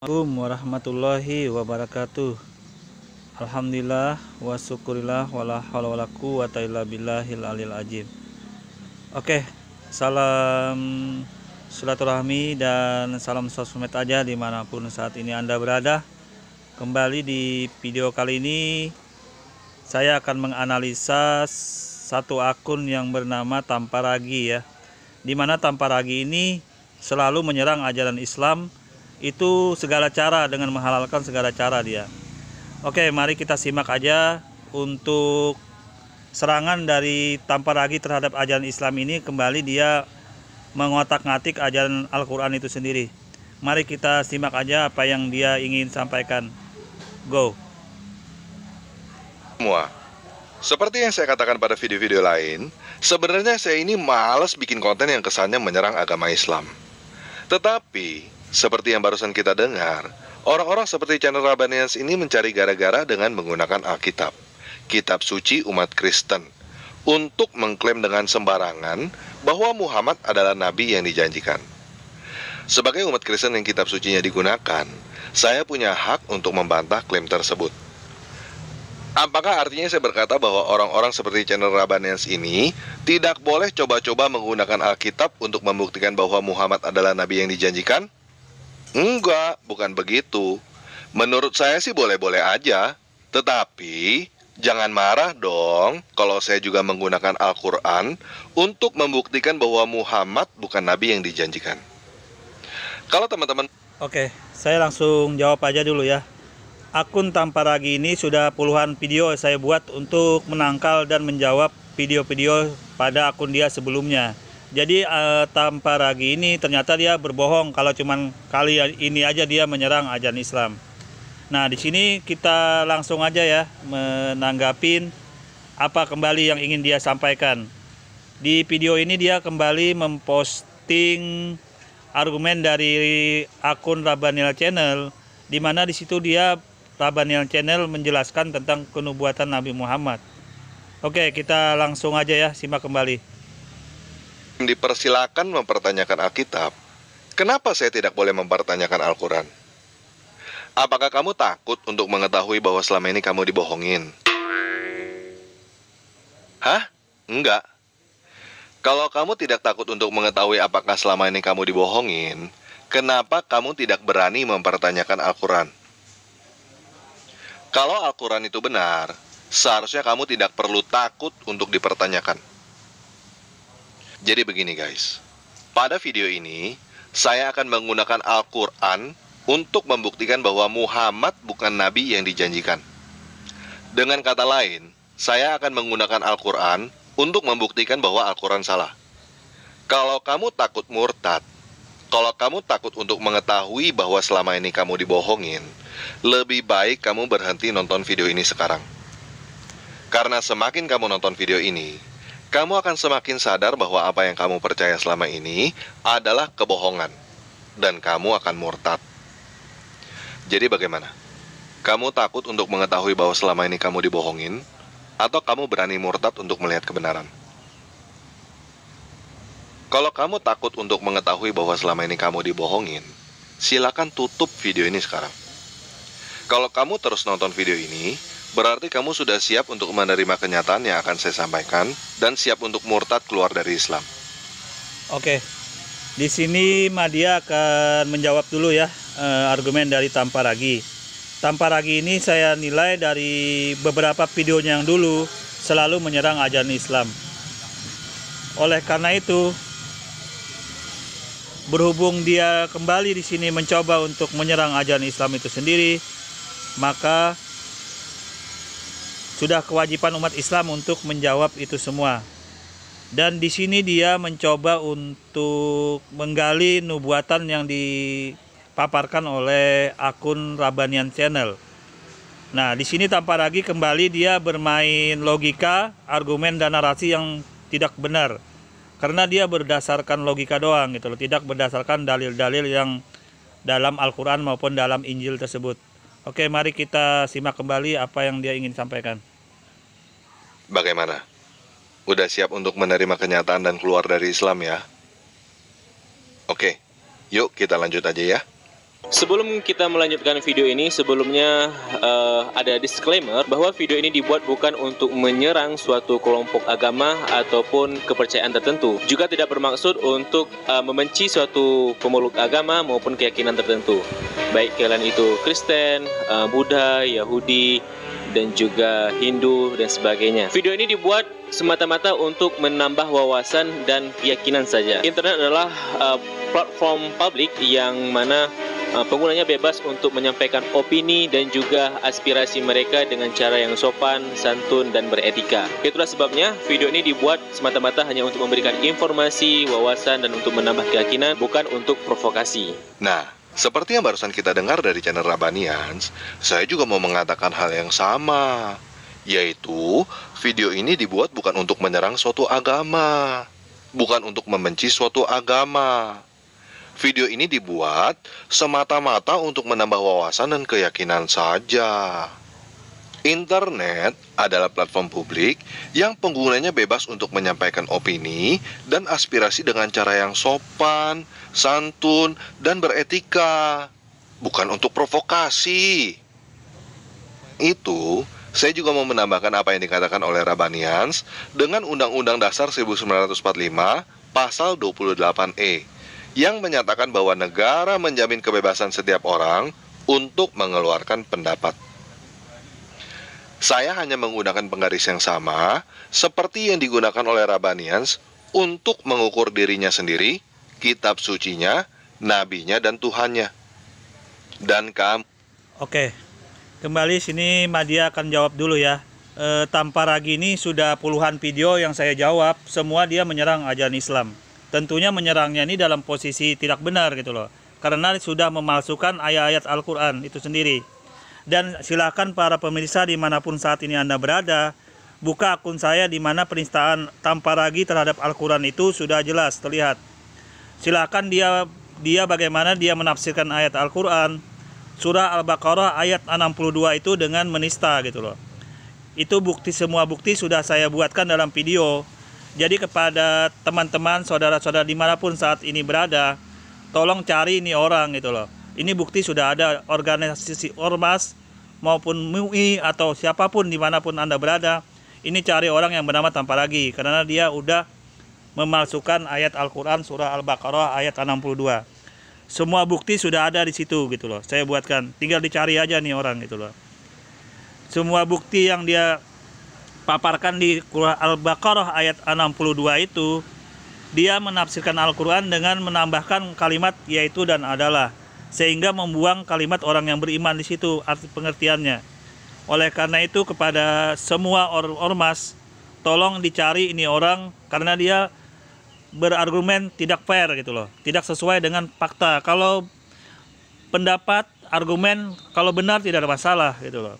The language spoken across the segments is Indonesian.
Assalamualaikum warahmatullahi wabarakatuh. Alhamdulillah wa syukurillah wala haula wala quwata illa billahil alil azim. Oke, salam silaturahmi dan salam sosmed aja dimanapun saat ini Anda berada. Kembali di video kali ini saya akan menganalisa satu akun yang bernama Tamparagi ya. Dimana Tamparagi ini selalu menyerang ajaran Islam. Itu segala cara, dengan menghalalkan segala cara dia. Oke, mari kita simak aja untuk serangan dari Tamparagi terhadap ajaran Islam ini. Kembali dia mengotak-ngatik ajaran Al-Quran itu sendiri. Mari kita simak aja apa yang dia ingin sampaikan. Go. Semua. Seperti yang saya katakan pada video-video lain, sebenarnya saya ini malas bikin konten yang kesannya menyerang agama Islam. Tetapi seperti yang barusan kita dengar, orang-orang seperti channel Rabbanians ini mencari gara-gara dengan menggunakan Alkitab, kitab suci umat Kristen, untuk mengklaim dengan sembarangan bahwa Muhammad adalah nabi yang dijanjikan. Sebagai umat Kristen yang kitab sucinya digunakan, saya punya hak untuk membantah klaim tersebut. Apakah artinya saya berkata bahwa orang-orang seperti channel Rabbanians ini tidak boleh coba-coba menggunakan Alkitab untuk membuktikan bahwa Muhammad adalah nabi yang dijanjikan? Enggak, bukan begitu. Menurut saya sih boleh-boleh aja. Tetapi jangan marah dong kalau saya juga menggunakan Al-Quran untuk membuktikan bahwa Muhammad bukan nabi yang dijanjikan. Kalau teman-teman... Oke, saya langsung jawab aja dulu ya. Akun Tamparagi ini sudah puluhan video saya buat untuk menangkal dan menjawab video-video pada akun dia sebelumnya. Jadi Tamparagi ini ternyata dia berbohong kalau cuman kali ini aja dia menyerang ajaran Islam. Nah, di sini kita langsung aja ya menanggapin apa kembali yang ingin dia sampaikan. Di video ini dia kembali memposting argumen dari akun Rabbanial Channel, di mana di situ dia Rabbanial Channel menjelaskan tentang kenubuatan Nabi Muhammad. Oke, kita langsung aja ya simak kembali. Dipersilakan mempertanyakan Alkitab, kenapa saya tidak boleh mempertanyakan Al-Quran? Apakah kamu takut untuk mengetahui bahwa selama ini kamu dibohongin? Hah? Enggak. Kalau kamu tidak takut untuk mengetahui apakah selama ini kamu dibohongin, kenapa kamu tidak berani mempertanyakan Al-Quran? Kalau Al-Quran itu benar, seharusnya kamu tidak perlu takut untuk dipertanyakan. Jadi begini guys, pada video ini saya akan menggunakan Al-Quran untuk membuktikan bahwa Muhammad bukan nabi yang dijanjikan. Dengan kata lain, saya akan menggunakan Al-Quran untuk membuktikan bahwa Al-Quran salah. Kalau kamu takut murtad, kalau kamu takut untuk mengetahui bahwa selama ini kamu dibohongin, lebih baik kamu berhenti nonton video ini sekarang. Karena semakin kamu nonton video ini, kamu akan semakin sadar bahwa apa yang kamu percaya selama ini adalah kebohongan, dan kamu akan murtad. Jadi bagaimana? Kamu takut untuk mengetahui bahwa selama ini kamu dibohongin, atau kamu berani murtad untuk melihat kebenaran? Kalau kamu takut untuk mengetahui bahwa selama ini kamu dibohongin, silakan tutup video ini sekarang. Kalau kamu terus nonton video ini, berarti kamu sudah siap untuk menerima kenyataan yang akan saya sampaikan dan siap untuk murtad keluar dari Islam. Oke, di sini Madia akan menjawab dulu ya argumen dari Tamparagi. Tamparagi ini saya nilai dari beberapa videonya yang dulu selalu menyerang ajaran Islam. Oleh karena itu, berhubung dia kembali di sini mencoba untuk menyerang ajaran Islam itu sendiri, maka sudah kewajiban umat Islam untuk menjawab itu semua. Dan di sini dia mencoba untuk menggali nubuatan yang dipaparkan oleh akun Rabbanian Channel. Nah, di sini Tamparagi kembali dia bermain logika, argumen dan narasi yang tidak benar. Karena dia berdasarkan logika doang gitu loh, tidak berdasarkan dalil-dalil yang dalam Al-Quran maupun dalam Injil tersebut. Oke, mari kita simak kembali apa yang dia ingin sampaikan. Bagaimana? Udah siap untuk menerima kenyataan dan keluar dari Islam ya? Oke, yuk kita lanjut aja ya. Sebelum kita melanjutkan video ini, sebelumnya ada disclaimer bahwa video ini dibuat bukan untuk menyerang suatu kelompok agama ataupun kepercayaan tertentu. Juga tidak bermaksud untuk membenci suatu pemeluk agama maupun keyakinan tertentu. Baik kalian itu Kristen, Buddha, Yahudi, dan juga Hindu dan sebagainya. Video ini dibuat semata-mata untuk menambah wawasan dan keyakinan saja. Internet adalah platform publik yang mana penggunanya bebas untuk menyampaikan opini dan juga aspirasi mereka dengan cara yang sopan, santun, dan beretika. Itulah sebabnya video ini dibuat semata-mata hanya untuk memberikan informasi, wawasan, dan untuk menambah keyakinan, bukan untuk provokasi. Nah, seperti yang barusan kita dengar dari channel Rabanians, saya juga mau mengatakan hal yang sama, yaitu video ini dibuat bukan untuk menyerang suatu agama, bukan untuk membenci suatu agama. Video ini dibuat semata-mata untuk menambah wawasan dan keyakinan saja. Internet adalah platform publik yang penggunanya bebas untuk menyampaikan opini dan aspirasi dengan cara yang sopan, santun, dan beretika, bukan untuk provokasi. Itu, saya juga mau menambahkan apa yang dikatakan oleh Rabanians dengan Undang-Undang Dasar 1945 Pasal 28E yang menyatakan bahwa negara menjamin kebebasan setiap orang untuk mengeluarkan pendapat. Saya hanya menggunakan penggaris yang sama seperti yang digunakan oleh Rabanians untuk mengukur dirinya sendiri, kitab sucinya, nabinya, dan Tuhannya. Dan kamu. Oke, kembali sini Madia akan jawab dulu ya. Tanpa ragu ini sudah puluhan video yang saya jawab, semua dia menyerang ajaran Islam. Tentunya menyerangnya ini dalam posisi tidak benar gitu loh, karena sudah memalsukan ayat-ayat Al-Quran itu sendiri. Dan silakan para pemirsa dimanapun saat ini Anda berada, buka akun saya di mana penistaan tanpa ragu terhadap Al-Quran itu sudah jelas terlihat. Silakan dia bagaimana dia menafsirkan ayat Al-Quran surah Al-Baqarah ayat 62 itu dengan menista gitu loh. Itu semua bukti sudah saya buatkan dalam video. Jadi kepada teman-teman, saudara-saudara dimanapun saat ini berada, tolong cari ini orang gitu loh. Ini bukti sudah ada, organisasi ormas maupun MUI atau siapapun dimanapun Anda berada. Ini cari orang yang bernama tanpa ragu, karena dia udah memalsukan ayat Al-Quran surah Al-Baqarah ayat 62. Semua bukti sudah ada di situ gitu loh. Saya buatkan, tinggal dicari aja nih orang gitu loh. Semua bukti yang dia paparkan di Al-Baqarah ayat 62 itu, dia menafsirkan Al-Quran dengan menambahkan kalimat yaitu dan adalah, sehingga membuang kalimat orang yang beriman di situ arti pengertiannya. Oleh karena itu kepada semua ormas, tolong dicari ini orang, karena dia berargumen tidak fair gitu loh, tidak sesuai dengan fakta. Kalau pendapat, argumen, kalau benar tidak ada masalah gitu loh.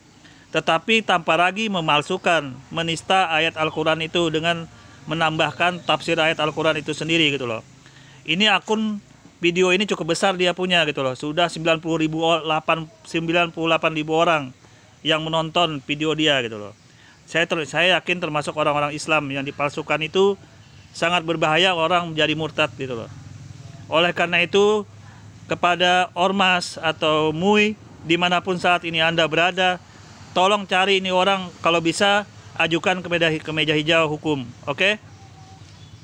Tetapi tanpa ragu memalsukan, menista ayat Al-Quran itu dengan menambahkan tafsir ayat Al-Quran itu sendiri gitu loh. Ini akun video ini cukup besar dia punya gitu loh. Sudah 98.000 orang yang menonton video dia gitu loh. Saya yakin termasuk orang-orang Islam yang dipalsukan itu sangat berbahaya, orang menjadi murtad gitu loh. Oleh karena itu kepada ormas atau MUI dimanapun saat ini Anda berada, tolong cari ini orang, kalau bisa ajukan ke meja hijau hukum. Oke?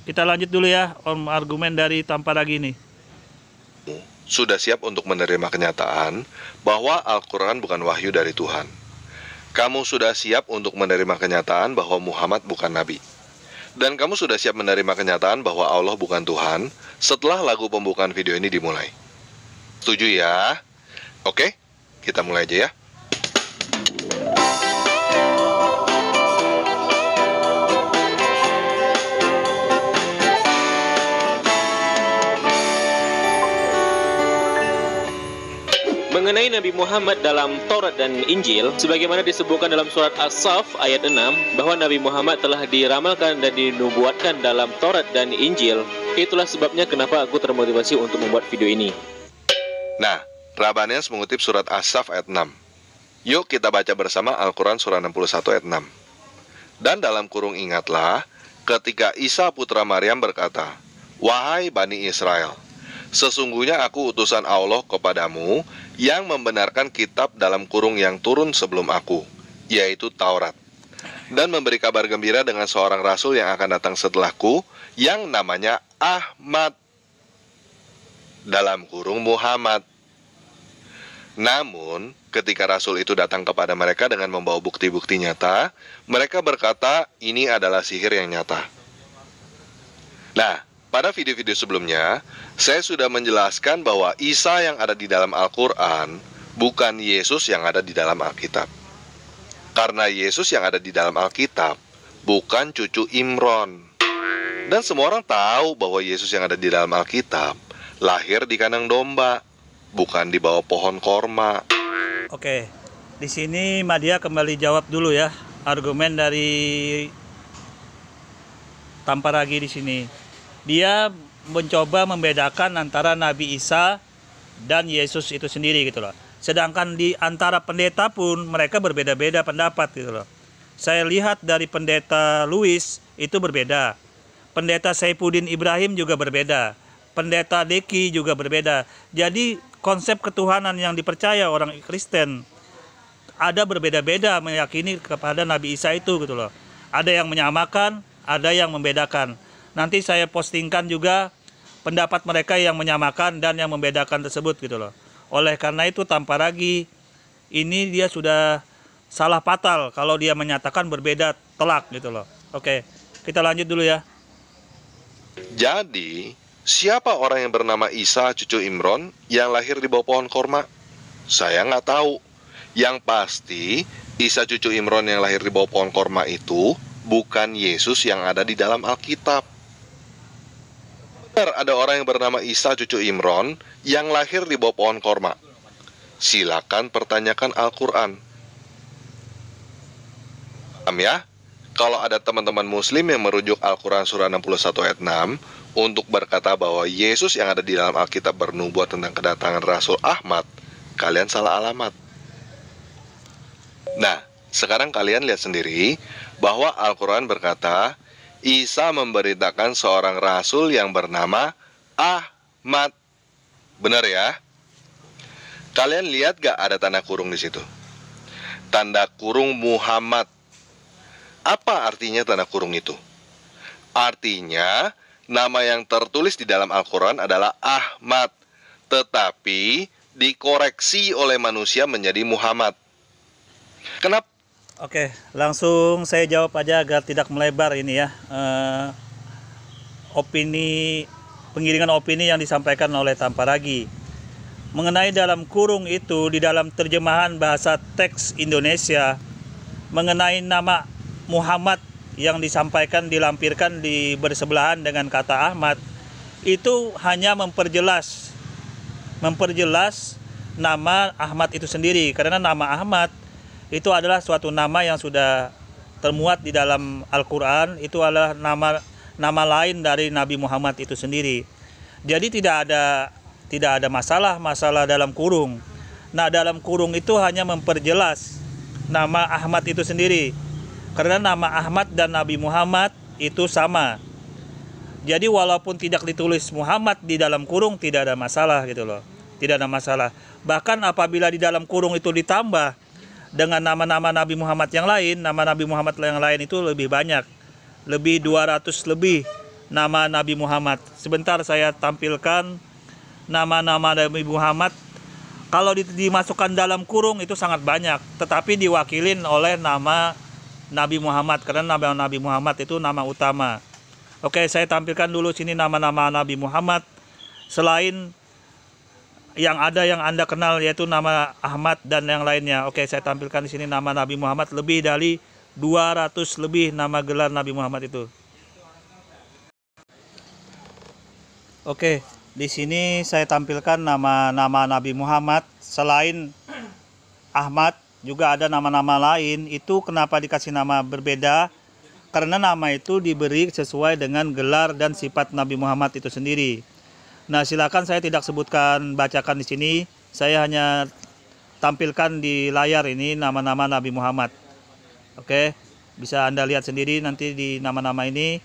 Kita lanjut dulu ya argumen dari tanpa ragu ini. Sudah siap untuk menerima kenyataan bahwa Al-Quran bukan wahyu dari Tuhan. Kamu sudah siap untuk menerima kenyataan bahwa Muhammad bukan Nabi. Dan kamu sudah siap menerima kenyataan bahwa Allah bukan Tuhan setelah lagu pembukaan video ini dimulai. Setuju ya? Oke, kita mulai aja ya. Mengenai Nabi Muhammad dalam Taurat dan Injil, sebagaimana disebutkan dalam surat As-Saff ayat 6, bahwa Nabi Muhammad telah diramalkan dan dinubuatkan dalam Taurat dan Injil. Itulah sebabnya kenapa aku termotivasi untuk membuat video ini. Nah, Rabanians mengutip surat As-Saff ayat 6. Yuk kita baca bersama Al-Quran surah 61 ayat 6. Dan dalam kurung ingatlah, ketika Isa putra Maryam berkata, "Wahai Bani Israel, Sesungguhnya aku utusan Allah kepadamu yang membenarkan kitab dalam kurung yang turun sebelum aku, yaitu Taurat, dan memberi kabar gembira dengan seorang rasul yang akan datang setelahku, yang namanya Ahmad, dalam kurung Muhammad. Namun, ketika rasul itu datang kepada mereka dengan membawa bukti-bukti nyata, mereka berkata, ini adalah sihir yang nyata. Nah, pada video-video sebelumnya, saya sudah menjelaskan bahwa Isa yang ada di dalam Al-Quran bukan Yesus yang ada di dalam Alkitab. Karena Yesus yang ada di dalam Alkitab bukan cucu Imron. Dan semua orang tahu bahwa Yesus yang ada di dalam Alkitab lahir di kandang domba, bukan di bawah pohon korma. Oke, di sini Madia kembali jawab dulu ya argumen dari Tamparagi di sini. Dia mencoba membedakan antara Nabi Isa dan Yesus itu sendiri gitu loh. Sedangkan di antara pendeta pun mereka berbeda-beda pendapat gitu loh. Saya lihat dari pendeta Louis itu berbeda. Pendeta Saifuddin Ibrahim juga berbeda. Pendeta Deki juga berbeda. Jadi konsep ketuhanan yang dipercaya orang Kristen ada berbeda-beda meyakini kepada Nabi Isa itu gitu loh. Ada yang menyamakan, ada yang membedakan. Nanti saya postingkan juga pendapat mereka yang menyamakan dan yang membedakan tersebut gitu loh. Oleh karena itu Tamparagi ini dia sudah salah fatal kalau dia menyatakan berbeda telak gitu loh. Oke, kita lanjut dulu ya. Jadi, siapa orang yang bernama Isa cucu Imron yang lahir di bawah pohon korma? Saya nggak tahu. Yang pasti, Isa cucu Imron yang lahir di bawah pohon korma itu bukan Yesus yang ada di dalam Alkitab. Benar ada orang yang bernama Isa cucu Imron yang lahir di bawah pohon korma. Silakan pertanyakan Al-Quran. Paham ya? Kalau ada teman-teman muslim yang merujuk Al-Quran surah 61 ayat 6 untuk berkata bahwa Yesus yang ada di dalam Alkitab bernubuat tentang kedatangan Rasul Ahmad, kalian salah alamat. Nah, sekarang kalian lihat sendiri bahwa Al-Quran berkata Isa memberitakan seorang rasul yang bernama Ahmad. Benar ya? Kalian lihat gak ada tanda kurung di situ? Tanda kurung Muhammad. Apa artinya tanda kurung itu? Artinya, nama yang tertulis di dalam Al-Quran adalah Ahmad, tetapi dikoreksi oleh manusia menjadi Muhammad. Kenapa? Oke, langsung saya jawab aja agar tidak melebar ini ya. Penggiringan opini yang disampaikan oleh Tamparagi. Mengenai dalam kurung itu, di dalam terjemahan bahasa teks Indonesia, mengenai nama Muhammad yang disampaikan dilampirkan di bersebelahan dengan kata Ahmad, itu hanya memperjelas nama Ahmad itu sendiri. Karena nama Ahmad itu adalah suatu nama yang sudah termuat di dalam Al-Quran. Itu adalah nama lain dari Nabi Muhammad itu sendiri. Jadi tidak ada masalah dalam kurung. Nah, dalam kurung itu hanya memperjelas nama Ahmad itu sendiri. Karena nama Ahmad dan Nabi Muhammad itu sama. Jadi walaupun tidak ditulis Muhammad di dalam kurung tidak ada masalah gitu loh. Tidak ada masalah. Bahkan apabila di dalam kurung itu ditambah dengan nama-nama Nabi Muhammad yang lain, nama Nabi Muhammad yang lain itu lebih banyak. Lebih 200 lebih nama Nabi Muhammad. Sebentar saya tampilkan nama-nama Nabi Muhammad. Kalau dimasukkan dalam kurung itu sangat banyak, tetapi diwakilin oleh nama Nabi Muhammad, karena nama Nabi Muhammad itu nama utama. Oke, saya tampilkan dulu sini nama-nama Nabi Muhammad selain yang ada yang Anda kenal, yaitu nama Ahmad dan yang lainnya. Oke, saya tampilkan di sini nama Nabi Muhammad lebih dari 200 lebih nama gelar Nabi Muhammad itu. Oke, di sini saya tampilkan nama-nama Nabi Muhammad selain Ahmad, juga ada nama-nama lain. Itu kenapa dikasih nama berbeda? Karena nama itu diberi sesuai dengan gelar dan sifat Nabi Muhammad itu sendiri. Nah, silakan, saya tidak sebutkan, bacakan di sini. Saya hanya tampilkan di layar ini nama-nama Nabi Muhammad. Oke, bisa Anda lihat sendiri nanti di nama-nama ini.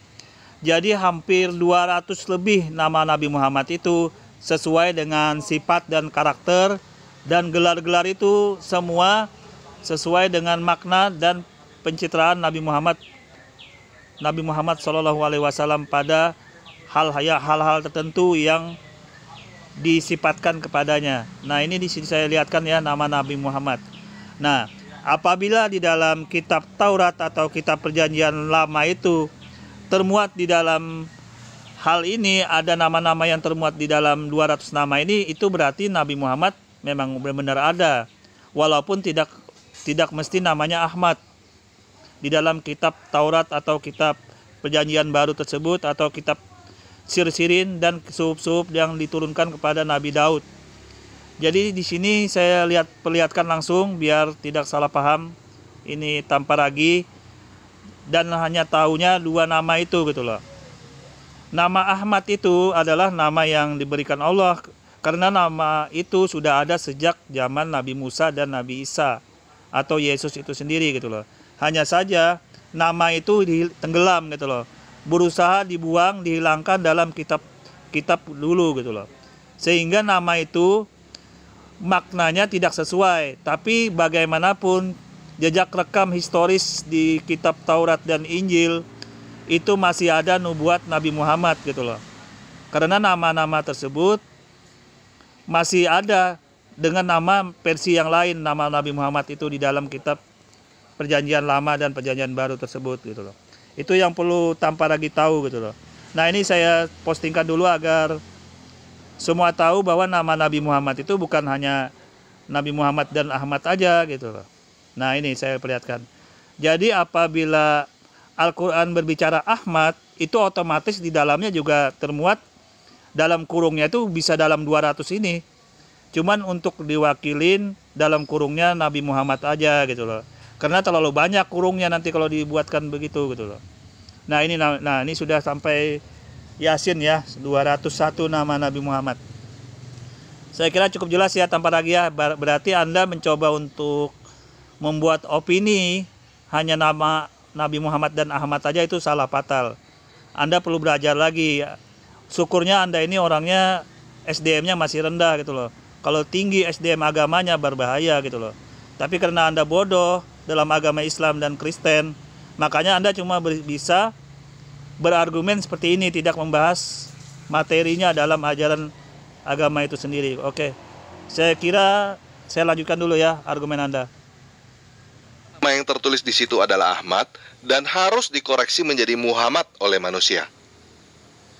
Jadi hampir 200 lebih nama Nabi Muhammad itu sesuai dengan sifat dan karakter, dan gelar-gelar itu semua sesuai dengan makna dan pencitraan Nabi Muhammad SAW pada hal-hal tertentu yang disifatkan kepadanya. Nah, ini di sini saya lihatkan ya nama Nabi Muhammad. Nah, apabila di dalam kitab Taurat atau kitab Perjanjian Lama itu termuat di dalam hal ini, ada nama-nama yang termuat di dalam 200 nama ini, itu berarti Nabi Muhammad memang benar-benar ada. Walaupun tidak mesti namanya Ahmad. Di dalam kitab Taurat atau kitab Perjanjian Baru tersebut, atau kitab sir-sirin dan suhuf-suhuf yang diturunkan kepada Nabi Daud. Jadi di sini saya perlihatkan langsung biar tidak salah paham. Ini tanpa ragi, dan hanya tahunya 2 nama itu gitu loh. Nama Ahmad itu adalah nama yang diberikan Allah, karena nama itu sudah ada sejak zaman Nabi Musa dan Nabi Isa atau Yesus itu sendiri gitu loh. Hanya saja nama itu tenggelam gitu loh, berusaha dibuang, dihilangkan dalam kitab dulu gitu loh, sehingga nama itu maknanya tidak sesuai. Tapi bagaimanapun jejak rekam historis di kitab Taurat dan Injil itu masih ada nubuat Nabi Muhammad gitu loh. Karena nama-nama tersebut masih ada dengan nama versi yang lain, nama Nabi Muhammad itu di dalam kitab Perjanjian Lama dan Perjanjian Baru tersebut gitu loh. Itu yang perlu tanpa lagi tahu gitu loh. Nah, ini saya postingkan dulu agar semua tahu bahwa nama Nabi Muhammad itu bukan hanya Nabi Muhammad dan Ahmad aja gitu loh. Nah, ini saya perlihatkan. Jadi apabila Al-Quran berbicara Ahmad, itu otomatis di dalamnya juga termuat dalam kurungnya itu bisa dalam 200 ini. Cuman untuk diwakilin dalam kurungnya Nabi Muhammad aja gitu loh. Karena terlalu banyak kurungnya nanti kalau dibuatkan begitu gitu loh. Nah, ini sudah sampai Yasin ya, 201 nama Nabi Muhammad. Saya kira cukup jelas ya tanpa lagi ya. Berarti Anda mencoba untuk membuat opini hanya nama Nabi Muhammad dan Ahmad saja, itu salah fatal. Anda perlu belajar lagi. Syukurnya Anda ini orangnya SDM-nya masih rendah gitu loh. Kalau tinggi SDM agamanya berbahaya gitu loh. Tapi karena Anda bodoh dalam agama Islam dan Kristen, makanya Anda cuma bisa berargumen seperti ini, tidak membahas materinya dalam ajaran agama itu sendiri. Oke, saya kira saya lanjutkan dulu ya argumen Anda. Nama yang tertulis di situ adalah Ahmad dan harus dikoreksi menjadi Muhammad oleh manusia.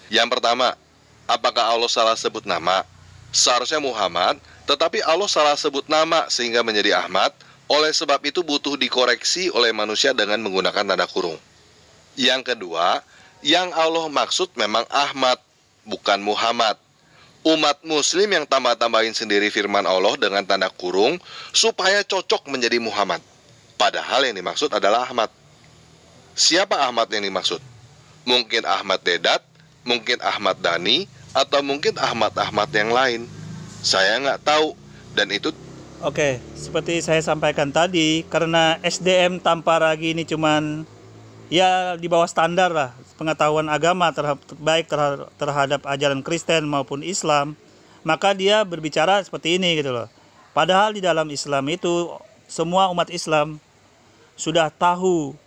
Yang pertama, apakah Allah salah sebut nama? Seharusnya Muhammad, tetapi Allah salah sebut nama sehingga menjadi Ahmad. Oleh sebab itu butuh dikoreksi oleh manusia dengan menggunakan tanda kurung. Yang kedua, yang Allah maksud memang Ahmad, bukan Muhammad. Umat muslim yang tambah-tambahin sendiri firman Allah dengan tanda kurung supaya cocok menjadi Muhammad. Padahal yang dimaksud adalah Ahmad. Siapa Ahmad yang dimaksud? Mungkin Ahmad Dedat, mungkin Ahmad Dhani, atau mungkin Ahmad yang lain. Saya nggak tahu. Dan itu Oke, seperti saya sampaikan tadi, karena SDM tanpa ragi ini cuman ya di bawah standar lah pengetahuan agama baik terhadap ajaran Kristen maupun Islam, maka dia berbicara seperti ini gitu loh. Padahal di dalam Islam itu semua umat Islam sudah tahu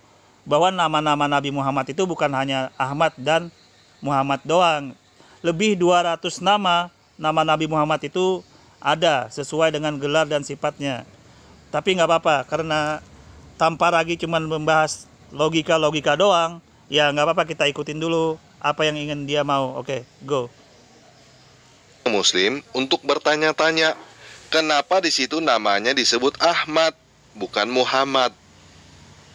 bahwa nama-nama Nabi Muhammad itu bukan hanya Ahmad dan Muhammad doang. Lebih 200 nama Nabi Muhammad itu ada sesuai dengan gelar dan sifatnya. Tapi nggak apa-apa, karena tanpa lagi cuma membahas logika doang, ya nggak apa-apa, kita ikutin dulu apa yang ingin dia mau. Oke, go. Muslim untuk bertanya-tanya, kenapa di situ namanya disebut Ahmad, bukan Muhammad?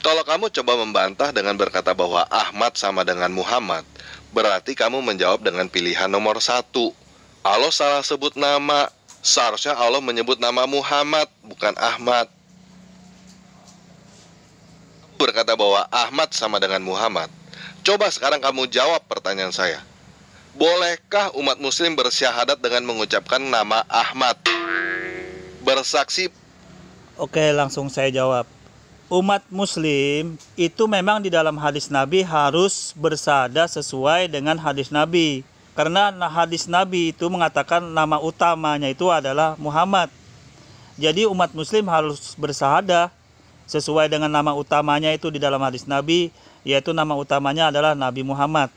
Kalau kamu coba membantah dengan berkata bahwa Ahmad sama dengan Muhammad, berarti kamu menjawab dengan pilihan nomor 1. Allah salah sebut nama. Seharusnya Allah menyebut nama Muhammad, bukan Ahmad. Berkata bahwa Ahmad sama dengan Muhammad. Coba sekarang kamu jawab pertanyaan saya. Bolehkah umat muslim bersyahadat dengan mengucapkan nama Ahmad? Bersaksi. Oke, langsung saya jawab. Umat muslim itu memang di dalam hadis Nabi harus bersyahadat sesuai dengan hadis Nabi. Karena hadis Nabi itu mengatakan nama utamanya itu adalah Muhammad. Jadi umat muslim harus bersahadah sesuai dengan nama utamanya itu di dalam hadis Nabi, yaitu nama utamanya adalah Nabi Muhammad.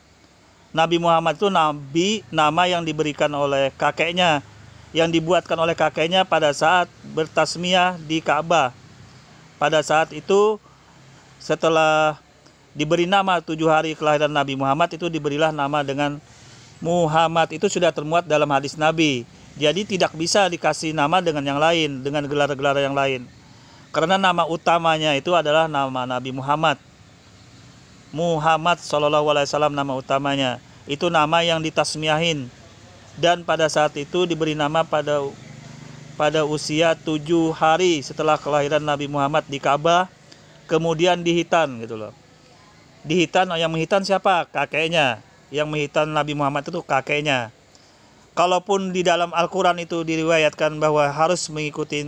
Nabi Muhammad itu nama yang diberikan oleh kakeknya, yang dibuatkan oleh kakeknya pada saat bertasmiyah di Ka'bah. Pada saat itu setelah diberi nama 7 hari kelahiran Nabi Muhammad, itu diberilah nama dengan Muhammad. Itu sudah termuat dalam hadis Nabi. Jadi tidak bisa dikasih nama dengan yang lain, dengan gelar-gelar yang lain. Karena nama utamanya itu adalah nama Nabi Muhammad. Muhammad SAW nama utamanya. Itu nama yang ditasmiyahin. Dan pada saat itu diberi nama pada usia 7 hari setelah kelahiran Nabi Muhammad di Ka'bah. Kemudian dihitan gitu loh. Dihitan, yang menghitan siapa? Kakeknya. Yang menghitan Nabi Muhammad itu kakeknya. Kalaupun di dalam Al-Quran itu diriwayatkan bahwa harus mengikuti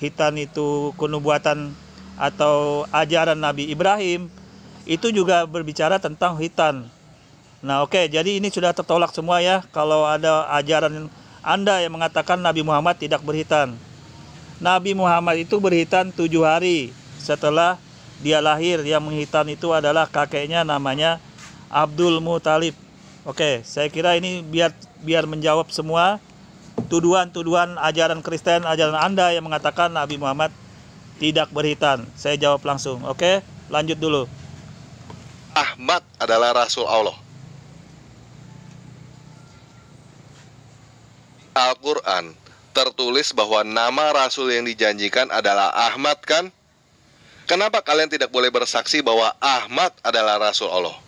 hitan itu kenubuatan atau ajaran Nabi Ibrahim, itu juga berbicara tentang hitan. Nah oke, jadi ini sudah tertolak semua ya. Kalau ada ajaran Anda yang mengatakan Nabi Muhammad tidak berhitan. Nabi Muhammad itu berhitan 7 hari setelah dia lahir. Yang menghitan itu adalah kakeknya, namanya Abdul Muthalib. Oke, saya kira ini biar menjawab semua tuduhan-tuduhan ajaran Kristen, ajaran Anda yang mengatakan Nabi Muhammad tidak berhitan. Saya jawab langsung. Oke, lanjut dulu. Ahmad adalah Rasul Allah. Al-Quran tertulis bahwa nama Rasul yang dijanjikan adalah Ahmad kan? Kenapa kalian tidak boleh bersaksi bahwa Ahmad adalah Rasul Allah?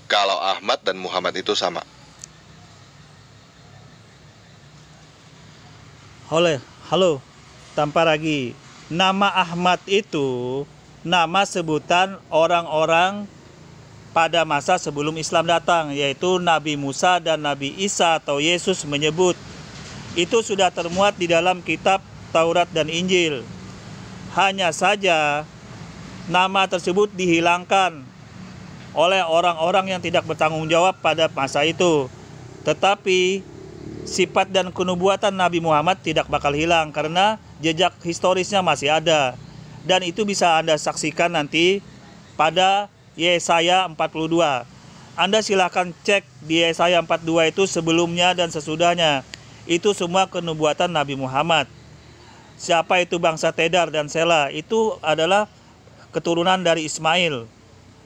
Kalau Ahmad dan Muhammad itu sama. Halo, tanpa lagi. Nama Ahmad itu nama sebutan orang-orang pada masa sebelum Islam datang, yaitu Nabi Musa dan Nabi Isa atau Yesus menyebut. Itu sudah termuat di dalam kitab Taurat dan Injil. Hanya saja nama tersebut dihilangkan oleh orang-orang yang tidak bertanggung jawab pada masa itu. Tetapi sifat dan kenubuatan Nabi Muhammad tidak bakal hilang karena jejak historisnya masih ada. Dan itu bisa Anda saksikan nanti pada Yesaya 42. Anda silahkan cek di Yesaya 42 itu sebelumnya dan sesudahnya. Itu semua kenubuatan Nabi Muhammad. Siapa itu bangsa Tedar dan Sela? Itu adalah keturunan dari Ismail.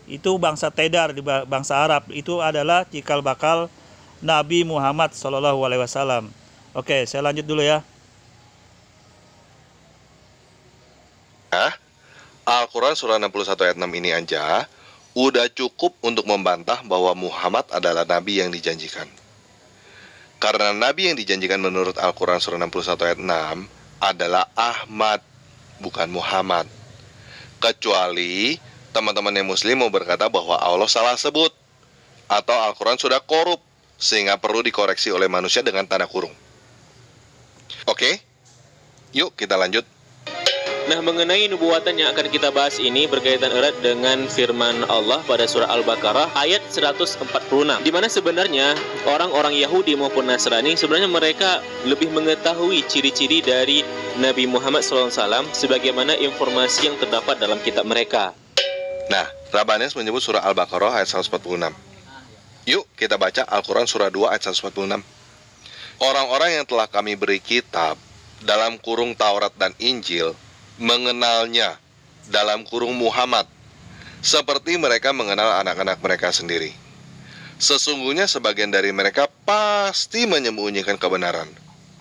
Itu bangsa Tedar di bangsa Arab. Itu adalah cikal bakal Nabi Muhammad SAW. Oke, saya lanjut dulu ya. Al-Quran surah 61 ayat 6 ini aja udah cukup untuk membantah bahwa Muhammad adalah Nabi yang dijanjikan. Karena Nabi yang dijanjikan menurut Al-Quran surah 61 ayat 6 adalah Ahmad, bukan Muhammad. Kecuali teman-teman yang muslim mau berkata bahwa Allah salah sebut atau Al-Quran sudah korup sehingga perlu dikoreksi oleh manusia dengan tanda kurung. Oke, yuk kita lanjut. Nah, mengenai nubuatan yang akan kita bahas ini berkaitan erat dengan firman Allah pada surah Al-Baqarah ayat 146, di mana sebenarnya orang-orang Yahudi maupun Nasrani sebenarnya mereka lebih mengetahui ciri-ciri dari Nabi Muhammad SAW sebagaimana informasi yang terdapat dalam kitab mereka. Nah, Rabanes menyebut surah Al-Baqarah ayat 146. Yuk kita baca Al-Quran surah 2 ayat 146. Orang-orang yang telah kami beri kitab dalam kurung Taurat dan Injil mengenalnya dalam kurung Muhammad seperti mereka mengenal anak-anak mereka sendiri. Sesungguhnya sebagian dari mereka pasti menyembunyikan kebenaran,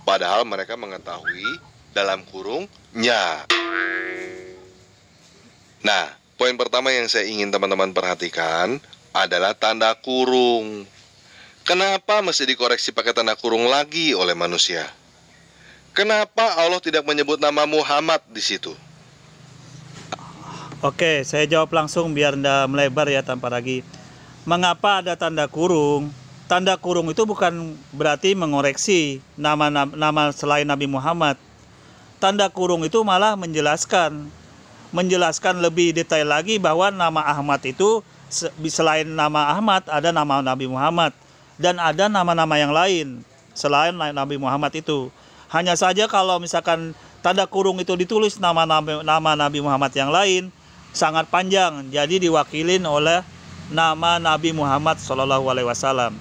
padahal mereka mengetahui dalam kurungnya. Nah, poin pertama yang saya ingin teman-teman perhatikan adalah tanda kurung. Kenapa mesti dikoreksi pakai tanda kurung lagi oleh manusia? Kenapa Allah tidak menyebut nama Muhammad di situ? Oke, saya jawab langsung biar tidak melebar ya tanpa lagi. Mengapa ada tanda kurung? Tanda kurung itu bukan berarti mengoreksi nama selain Nabi Muhammad. Tanda kurung itu malah menjelaskan lebih detail lagi bahwa nama Ahmad itu selain nama Ahmad ada nama Nabi Muhammad. dan ada nama-nama yang lain selain Nabi Muhammad itu. Hanya saja kalau misalkan tanda kurung itu ditulis nama Nabi Muhammad yang lain sangat panjang, jadi diwakilin oleh nama Nabi Muhammad SAW.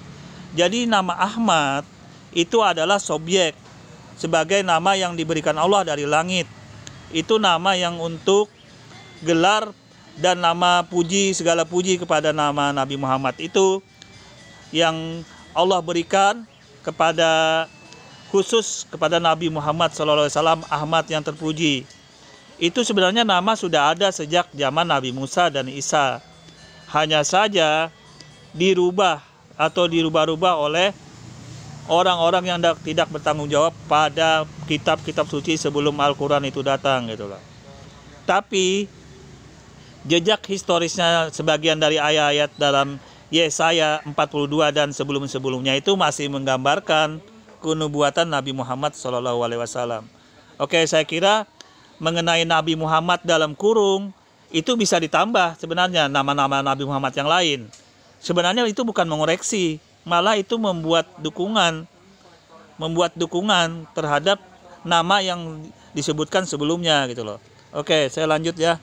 Jadi nama Ahmad itu adalah subjek sebagai nama yang diberikan Allah dari langit. Itu nama yang untuk gelar dan nama puji, segala puji kepada nama Nabi Muhammad itu yang Allah berikan kepada khusus kepada Nabi Muhammad SAW, Ahmad yang terpuji. Itu sebenarnya nama sudah ada sejak zaman Nabi Musa dan Isa. Hanya saja dirubah atau dirubah-rubah oleh orang-orang yang tidak bertanggung jawab pada kitab-kitab suci sebelum Al-Quran itu datang gitu loh. Tapi jejak historisnya sebagian dari ayat-ayat dalam Yesaya 42 dan sebelum-sebelumnya itu masih menggambarkan kenubuatan Nabi Muhammad SAW. Oke, saya kira mengenai Nabi Muhammad dalam kurung itu bisa ditambah sebenarnya nama-nama Nabi Muhammad yang lain. Sebenarnya itu bukan mengoreksi, malah itu membuat dukungan terhadap nama yang disebutkan sebelumnya gitu loh. Oke, saya lanjut ya.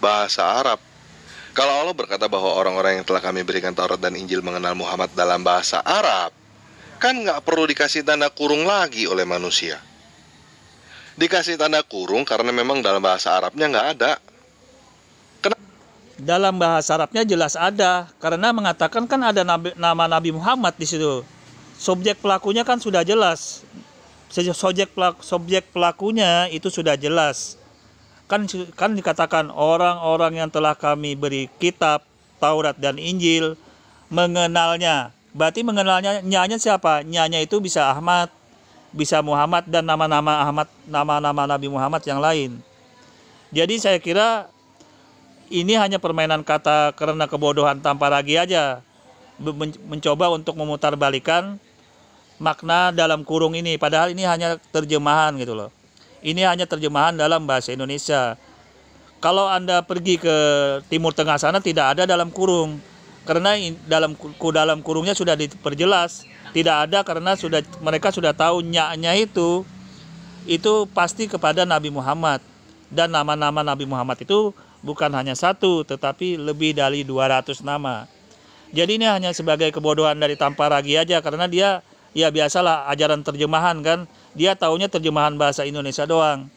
Bahasa Arab. Kalau Allah berkata bahwa orang-orang yang telah kami berikan Taurat dan Injil mengenal Muhammad dalam bahasa Arab, kan nggak perlu dikasih tanda kurung lagi oleh manusia. Dikasih tanda kurung karena memang dalam bahasa Arabnya nggak ada. Dalam bahasa Arabnya jelas ada, karena mengatakan kan ada nama Nabi Muhammad di situ. Subjek pelakunya kan sudah jelas. Subjek pelakunya itu sudah jelas. Kan dikatakan orang-orang yang telah kami beri kitab, Taurat dan Injil mengenalnya. Berarti mengenalnya nyanya siapa? Nyanya itu bisa Ahmad, bisa Muhammad dan nama-nama Nabi Muhammad yang lain. Jadi saya kira ini hanya permainan kata karena kebodohan tanpa ragi aja. Mencoba untuk memutarbalikan makna dalam kurung ini, padahal ini hanya terjemahan gitu loh. Ini hanya terjemahan dalam bahasa Indonesia. Kalau Anda pergi ke Timur Tengah sana tidak ada dalam kurung. Karena dalam kurungnya sudah diperjelas. Tidak ada karena mereka sudah tahu nya-nya itu pasti kepada Nabi Muhammad. Dan nama-nama Nabi Muhammad itu bukan hanya satu, tetapi lebih dari 200 nama. Jadi ini hanya sebagai kebodohan dari tanpa ragi aja, karena dia ya biasalah ajaran terjemahan kan. Dia taunya terjemahan bahasa Indonesia doang.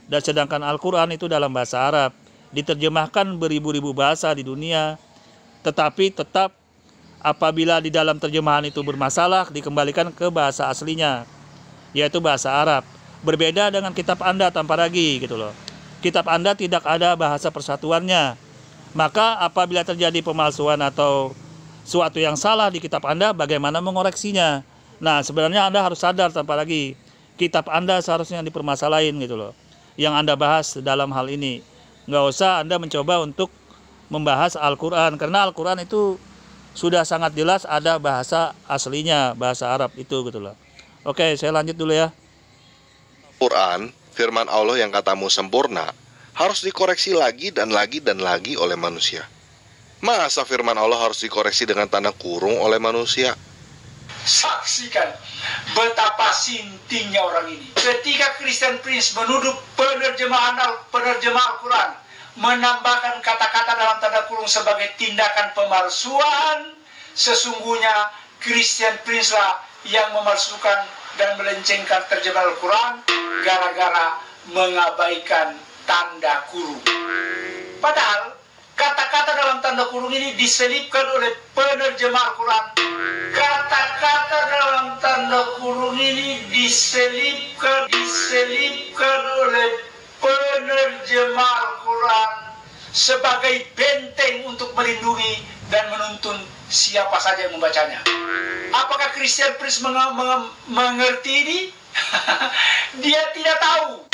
Dan sedangkan Al-Quran itu dalam bahasa Arab. Diterjemahkan beribu-ribu bahasa di dunia. Tetapi tetap apabila di dalam terjemahan itu bermasalah, dikembalikan ke bahasa aslinya, yaitu bahasa Arab. Berbeda dengan kitab Anda tanpa ragi gitu loh. Kitab Anda tidak ada bahasa persatuannya. Maka apabila terjadi pemalsuan atau suatu yang salah di kitab Anda, bagaimana mengoreksinya? Nah, sebenarnya Anda harus sadar tanpa ragi. Kitab Anda seharusnya dipermasalahin gitu loh. Yang Anda bahas dalam hal ini. Nggak usah Anda mencoba untuk membahas Al-Quran. Karena Al-Quran itu sudah sangat jelas ada bahasa aslinya, bahasa Arab itu gitu loh. Oke, saya lanjut dulu ya. Quran, firman Allah yang katamu sempurna, harus dikoreksi lagi dan lagi dan lagi oleh manusia. Masa firman Allah harus dikoreksi dengan tanda kurung oleh manusia? Saksikan betapa sintingnya orang ini. Ketika Christian Prince menuduh penerjemah Al-Quran menambahkan kata-kata dalam tanda kurung sebagai tindakan pemalsuan, sesungguhnya Christian Prince lah yang memalsukan dan melencengkan terjemahan Al-Quran gara-gara mengabaikan tanda kurung. Padahal kata-kata dalam tanda kurung ini diselipkan oleh penerjemah Al-Quran. Kata-kata dalam tanda kurung ini diselipkan oleh penerjemah Al-Quran sebagai benteng untuk melindungi dan menuntun siapa saja yang membacanya. Apakah Christian Prince mengerti ini? Dia tidak tahu.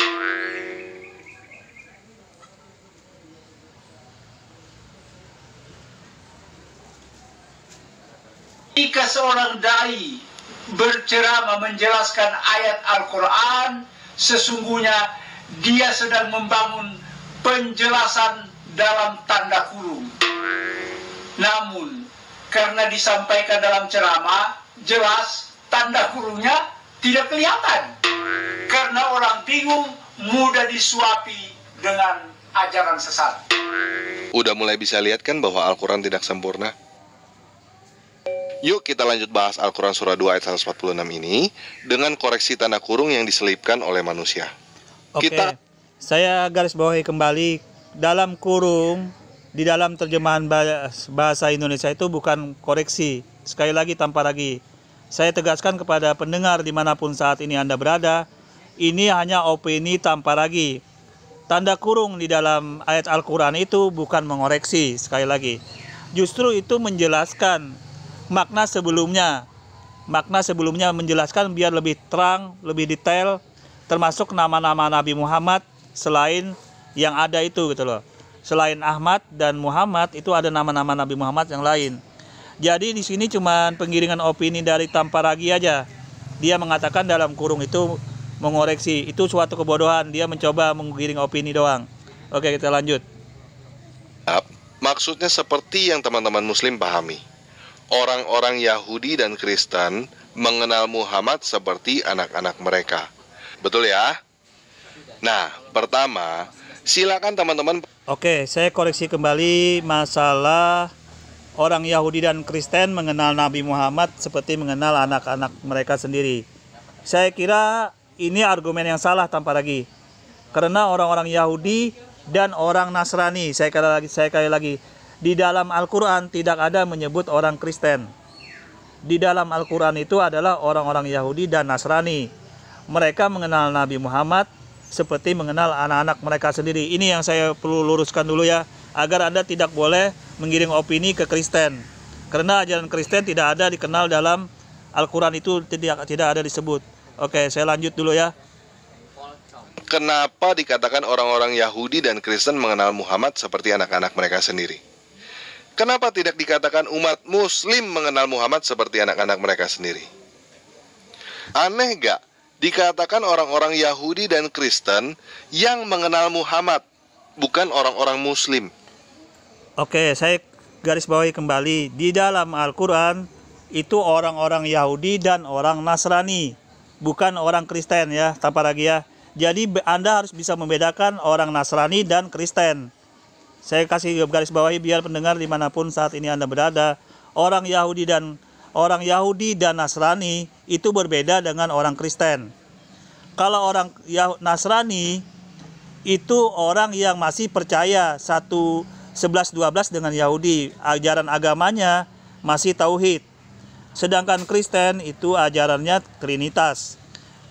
Jika seorang dai berceramah menjelaskan ayat Al-Quran, sesungguhnya dia sedang membangun penjelasan dalam tanda kurung. Namun, karena disampaikan dalam ceramah, jelas tanda kurungnya tidak kelihatan. Karena orang bingung, mudah disuapi dengan ajaran sesat. Udah mulai bisa lihat kan bahwa Al-Quran tidak sempurna? Yuk kita lanjut bahas Al-Quran surah 2 ayat 146 ini dengan koreksi tanda kurung yang diselipkan oleh manusia. Oke, saya garis bawahi kembali, dalam kurung di dalam terjemahan bahasa Indonesia itu bukan koreksi. Sekali lagi tanpa lagi, saya tegaskan kepada pendengar dimanapun saat ini Anda berada, ini hanya opini tanpa lagi. Tanda kurung di dalam ayat Al-Quran itu bukan mengoreksi, sekali lagi. Justru itu menjelaskan makna sebelumnya. Makna sebelumnya menjelaskan biar lebih terang, lebih detail, termasuk nama-nama Nabi Muhammad selain yang ada itu gitu loh. Selain Ahmad dan Muhammad itu ada nama-nama Nabi Muhammad yang lain. Jadi di sini cuma penggiringan opini dari Tamparagi aja. Dia mengatakan dalam kurung itu mengoreksi, itu suatu kebodohan. Dia mencoba menggiring opini doang. Oke, kita lanjut. Maksudnya seperti yang teman-teman muslim pahami. Orang-orang Yahudi dan Kristen mengenal Muhammad seperti anak-anak mereka. Betul ya? Nah, pertama, silakan teman-teman. Oke, saya koreksi kembali masalah orang Yahudi dan Kristen mengenal Nabi Muhammad seperti mengenal anak-anak mereka sendiri. Saya kira ini argumen yang salah tanpa lagi. Karena orang-orang Yahudi dan orang Nasrani, saya kali lagi, di dalam Al-Quran tidak ada menyebut orang Kristen. Di dalam Al-Quran itu adalah orang-orang Yahudi dan Nasrani. Mereka mengenal Nabi Muhammad seperti mengenal anak-anak mereka sendiri. Ini yang saya perlu luruskan dulu ya, agar Anda tidak boleh menggiring opini ke Kristen. Karena ajaran Kristen tidak ada dikenal dalam Al-Quran, itu tidak ada disebut. Oke, saya lanjut dulu ya. Kenapa dikatakan orang-orang Yahudi dan Kristen mengenal Muhammad seperti anak-anak mereka sendiri? Kenapa tidak dikatakan umat muslim mengenal Muhammad seperti anak-anak mereka sendiri? Aneh gak? Dikatakan orang-orang Yahudi dan Kristen yang mengenal Muhammad, bukan orang-orang muslim. Oke, saya garis bawahi kembali. Di dalam Al-Quran itu orang-orang Yahudi dan orang Nasrani, bukan orang Kristen ya, tanpa lagi ya. Jadi Anda harus bisa membedakan orang Nasrani dan Kristen. Saya kasih garis bawahi biar pendengar dimanapun saat ini Anda berada, orang Yahudi dan Nasrani itu berbeda dengan orang Kristen. Kalau orang Nasrani itu orang yang masih percaya 11-12 dengan Yahudi, ajaran agamanya masih tauhid. Sedangkan Kristen itu ajarannya Trinitas.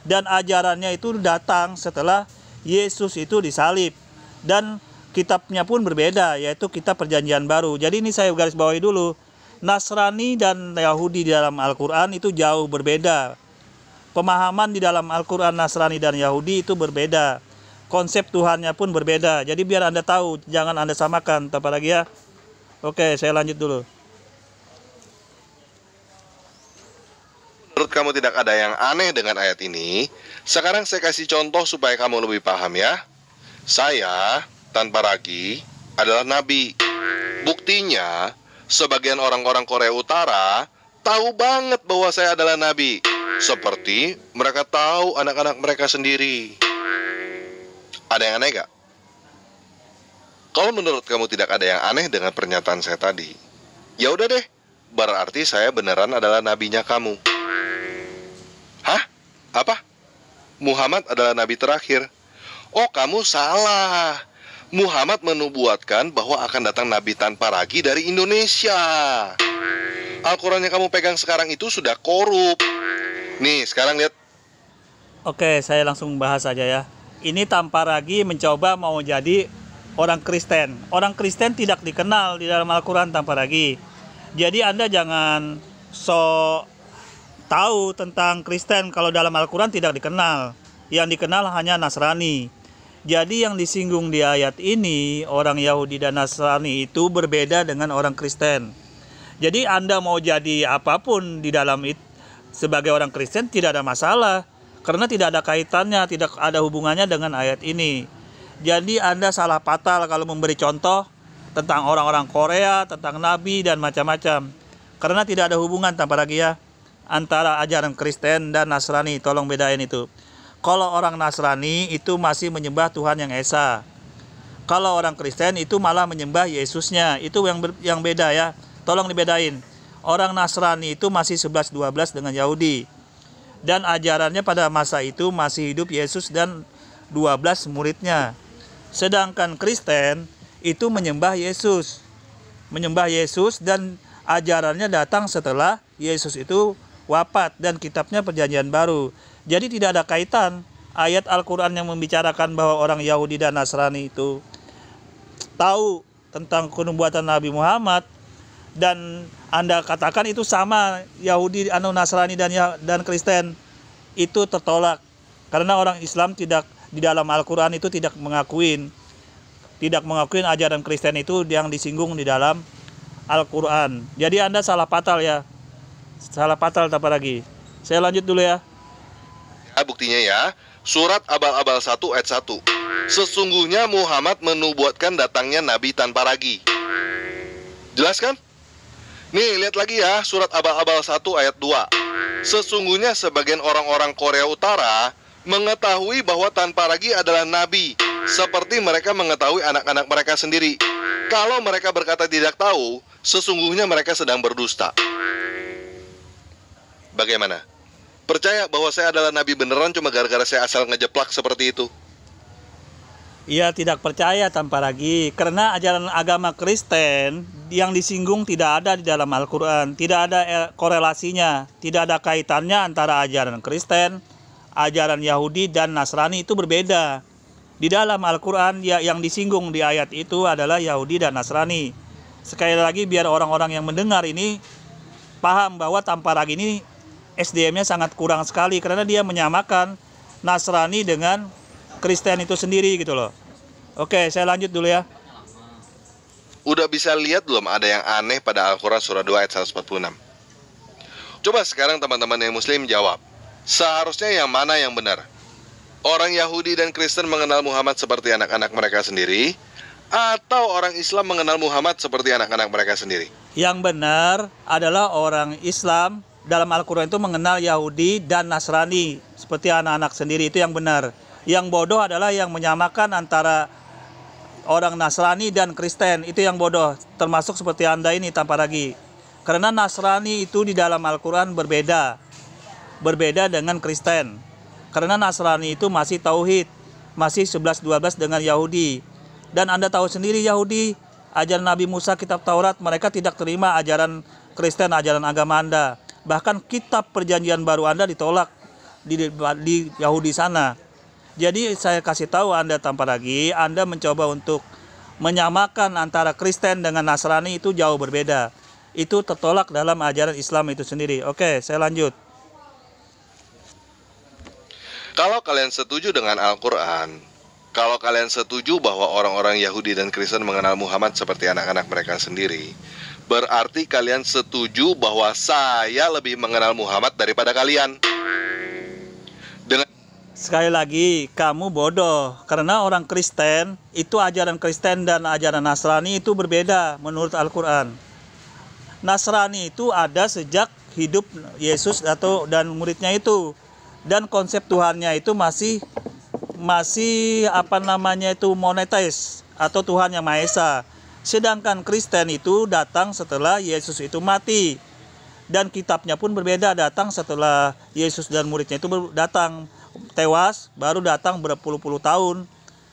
Dan ajarannya itu datang setelah Yesus itu disalib. Dan kitabnya pun berbeda, yaitu kitab Perjanjian Baru. Jadi ini saya garis bawahi dulu. Nasrani dan Yahudi di dalam Al-Quran itu jauh berbeda. Pemahaman di dalam Al-Quran Nasrani dan Yahudi itu berbeda. Konsep Tuhannya pun berbeda. Jadi biar Anda tahu, jangan Anda samakan. Apa lagi ya? Oke, saya lanjut dulu. Menurut kamu tidak ada yang aneh dengan ayat ini? Sekarang saya kasih contoh supaya kamu lebih paham ya. Saya, tanpa ragu, adalah nabi. Buktinya, sebagian orang-orang Korea Utara tahu banget bahwa saya adalah nabi. Seperti mereka tahu anak-anak mereka sendiri. Ada yang aneh gak? Kalau menurut kamu tidak ada yang aneh dengan pernyataan saya tadi, ya udah deh, berarti saya beneran adalah nabinya kamu. Hah? Apa? Muhammad adalah nabi terakhir. Oh, kamu salah. Muhammad menubuatkan bahwa akan datang nabi tanpa ragi dari Indonesia. Al-Quran yang kamu pegang sekarang itu sudah korup. Nih, sekarang lihat. Oke, saya langsung bahas saja ya. Ini tanpa ragi mencoba mau jadi orang Kristen. Orang Kristen tidak dikenal di dalam Al-Quran tanpa ragi. Jadi Anda jangan tahu tentang Kristen kalau dalam Al-Quran tidak dikenal. Yang dikenal hanya Nasrani. Jadi yang disinggung di ayat ini, orang Yahudi dan Nasrani itu berbeda dengan orang Kristen. Jadi Anda mau jadi apapun di dalam itu sebagai orang Kristen tidak ada masalah. Karena tidak ada kaitannya, tidak ada hubungannya dengan ayat ini. Jadi Anda salah fatal kalau memberi contoh tentang orang-orang Korea, tentang Nabi dan macam-macam. Karena tidak ada hubungan tanpa lagi ya antara ajaran Kristen dan Nasrani. Tolong bedain itu. Kalau orang Nasrani itu masih menyembah Tuhan yang Esa. Kalau orang Kristen itu malah menyembah Yesusnya. Itu yang beda ya. Tolong dibedain. Orang Nasrani itu masih 11-12 dengan Yahudi. Dan ajarannya pada masa itu masih hidup Yesus dan 12 muridnya. Sedangkan Kristen itu menyembah Yesus. Menyembah Yesus dan ajarannya datang setelah Yesus itu wafat dan kitabnya Perjanjian Baru. Jadi tidak ada kaitan ayat Al-Quran yang membicarakan bahwa orang Yahudi dan Nasrani itu tahu tentang kenubuatan Nabi Muhammad dan Anda katakan itu sama Yahudi, Nasrani dan Kristen, itu tertolak karena orang Islam tidak di dalam Al-Quran itu tidak mengakuin ajaran Kristen itu yang disinggung di dalam Al-Quran. Jadi Anda salah fatal ya. Salah fatal apa lagi. Saya lanjut dulu ya. Buktinya ya, surat Abal-Abal 1 ayat 1. Sesungguhnya Muhammad menubuatkan datangnya Nabi tanpa ragi. Jelas kan? Nih, lihat lagi ya, surat Abal-Abal 1 ayat 2. Sesungguhnya sebagian orang-orang Korea Utara mengetahui bahwa tanpa ragi adalah Nabi, seperti mereka mengetahui anak-anak mereka sendiri. Kalau mereka berkata tidak tahu, sesungguhnya mereka sedang berdusta. Bagaimana? Percaya bahwa saya adalah Nabi beneran cuma gara-gara saya asal ngejeplak seperti itu? Ia tidak percaya tanpa ragi, karena ajaran agama Kristen yang disinggung tidak ada di dalam Al-Quran. Tidak ada korelasinya, tidak ada kaitannya antara ajaran Kristen, ajaran Yahudi dan Nasrani itu berbeda. Di dalam Al-Quran yang disinggung di ayat itu adalah Yahudi dan Nasrani. Sekali lagi biar orang-orang yang mendengar ini paham bahwa tanpa ragi ini SDM-nya sangat kurang sekali karena dia menyamakan Nasrani dengan Kristen itu sendiri gitu loh. Oke, saya lanjut dulu ya. Udah bisa lihat belum ada yang aneh pada Al-Quran surah 2 ayat 146? Coba sekarang teman-teman yang Muslim jawab. Seharusnya yang mana yang benar? Orang Yahudi dan Kristen mengenal Muhammad seperti anak-anak mereka sendiri, atau orang Islam mengenal Muhammad seperti anak-anak mereka sendiri? Yang benar adalah orang Islam dalam Al-Quran itu mengenal Yahudi dan Nasrani seperti anak-anak sendiri, itu yang benar. Yang bodoh adalah yang menyamakan antara orang Nasrani dan Kristen, itu yang bodoh, termasuk seperti Anda ini tanpa ragi. Karena Nasrani itu di dalam Al-Quran berbeda dengan Kristen. Karena Nasrani itu masih tauhid, masih 11-12 dengan Yahudi. Dan Anda tahu sendiri Yahudi, ajaran Nabi Musa, kitab Taurat, mereka tidak terima ajaran Kristen, ajaran agama Anda. Bahkan kitab Perjanjian Baru Anda ditolak di Yahudi sana. Jadi saya kasih tahu Anda tanpa ragi, Anda mencoba untuk menyamakan antara Kristen dengan Nasrani itu jauh berbeda. Itu tertolak dalam ajaran Islam itu sendiri. Oke, saya lanjut. Kalau kalian setuju dengan Al-Quran, kalau kalian setuju bahwa orang-orang Yahudi dan Kristen mengenal Muhammad seperti anak-anak mereka sendiri, berarti kalian setuju bahwa saya lebih mengenal Muhammad daripada kalian. Sekali lagi, kamu bodoh. Karena orang Kristen, itu ajaran Kristen dan ajaran Nasrani itu berbeda menurut Al-Quran. Nasrani itu ada sejak hidup Yesus dan muridnya itu. Dan konsep Tuhannya itu masih monetis atau Tuhan yang Maha Esa. Sedangkan Kristen itu datang setelah Yesus itu mati. Dan kitabnya pun berbeda, datang setelah Yesus dan muridnya itu datang tewas, baru datang berpuluh-puluh tahun,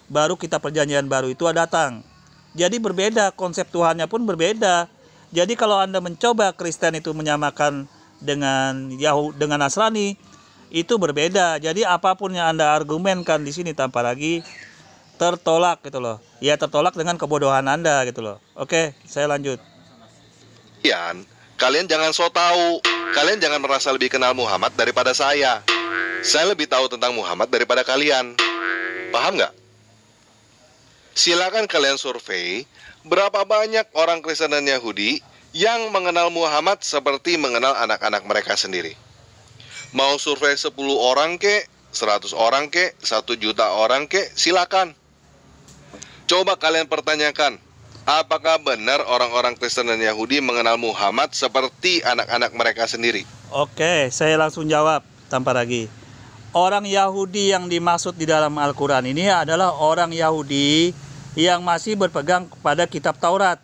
baru kitab Perjanjian Baru itu datang. Jadi berbeda, konsep Tuhannya pun berbeda. Jadi kalau Anda mencoba Kristen itu menyamakan dengan Nasrani, itu berbeda. Jadi apapun yang Anda argumenkan di sini tanpa ragi tertolak gitu loh. Ya tertolak dengan kebodohan Anda gitu loh. Oke, saya lanjut. Kalian jangan so tahu. Kalian jangan merasa lebih kenal Muhammad daripada saya. Saya lebih tahu tentang Muhammad daripada kalian. Paham nggak? Silakan kalian survei berapa banyak orang Kristen dan Yahudi yang mengenal Muhammad seperti mengenal anak-anak mereka sendiri. Mau survei 10 orang kek, 100 orang kek, 1 juta orang kek, silakan. Coba kalian pertanyakan, apakah benar orang-orang Kristen dan Yahudi mengenal Muhammad seperti anak-anak mereka sendiri? Oke, saya langsung jawab tanpa lagi. Orang Yahudi yang dimaksud di dalam Al-Quran ini adalah orang Yahudi yang masih berpegang kepada kitab Taurat,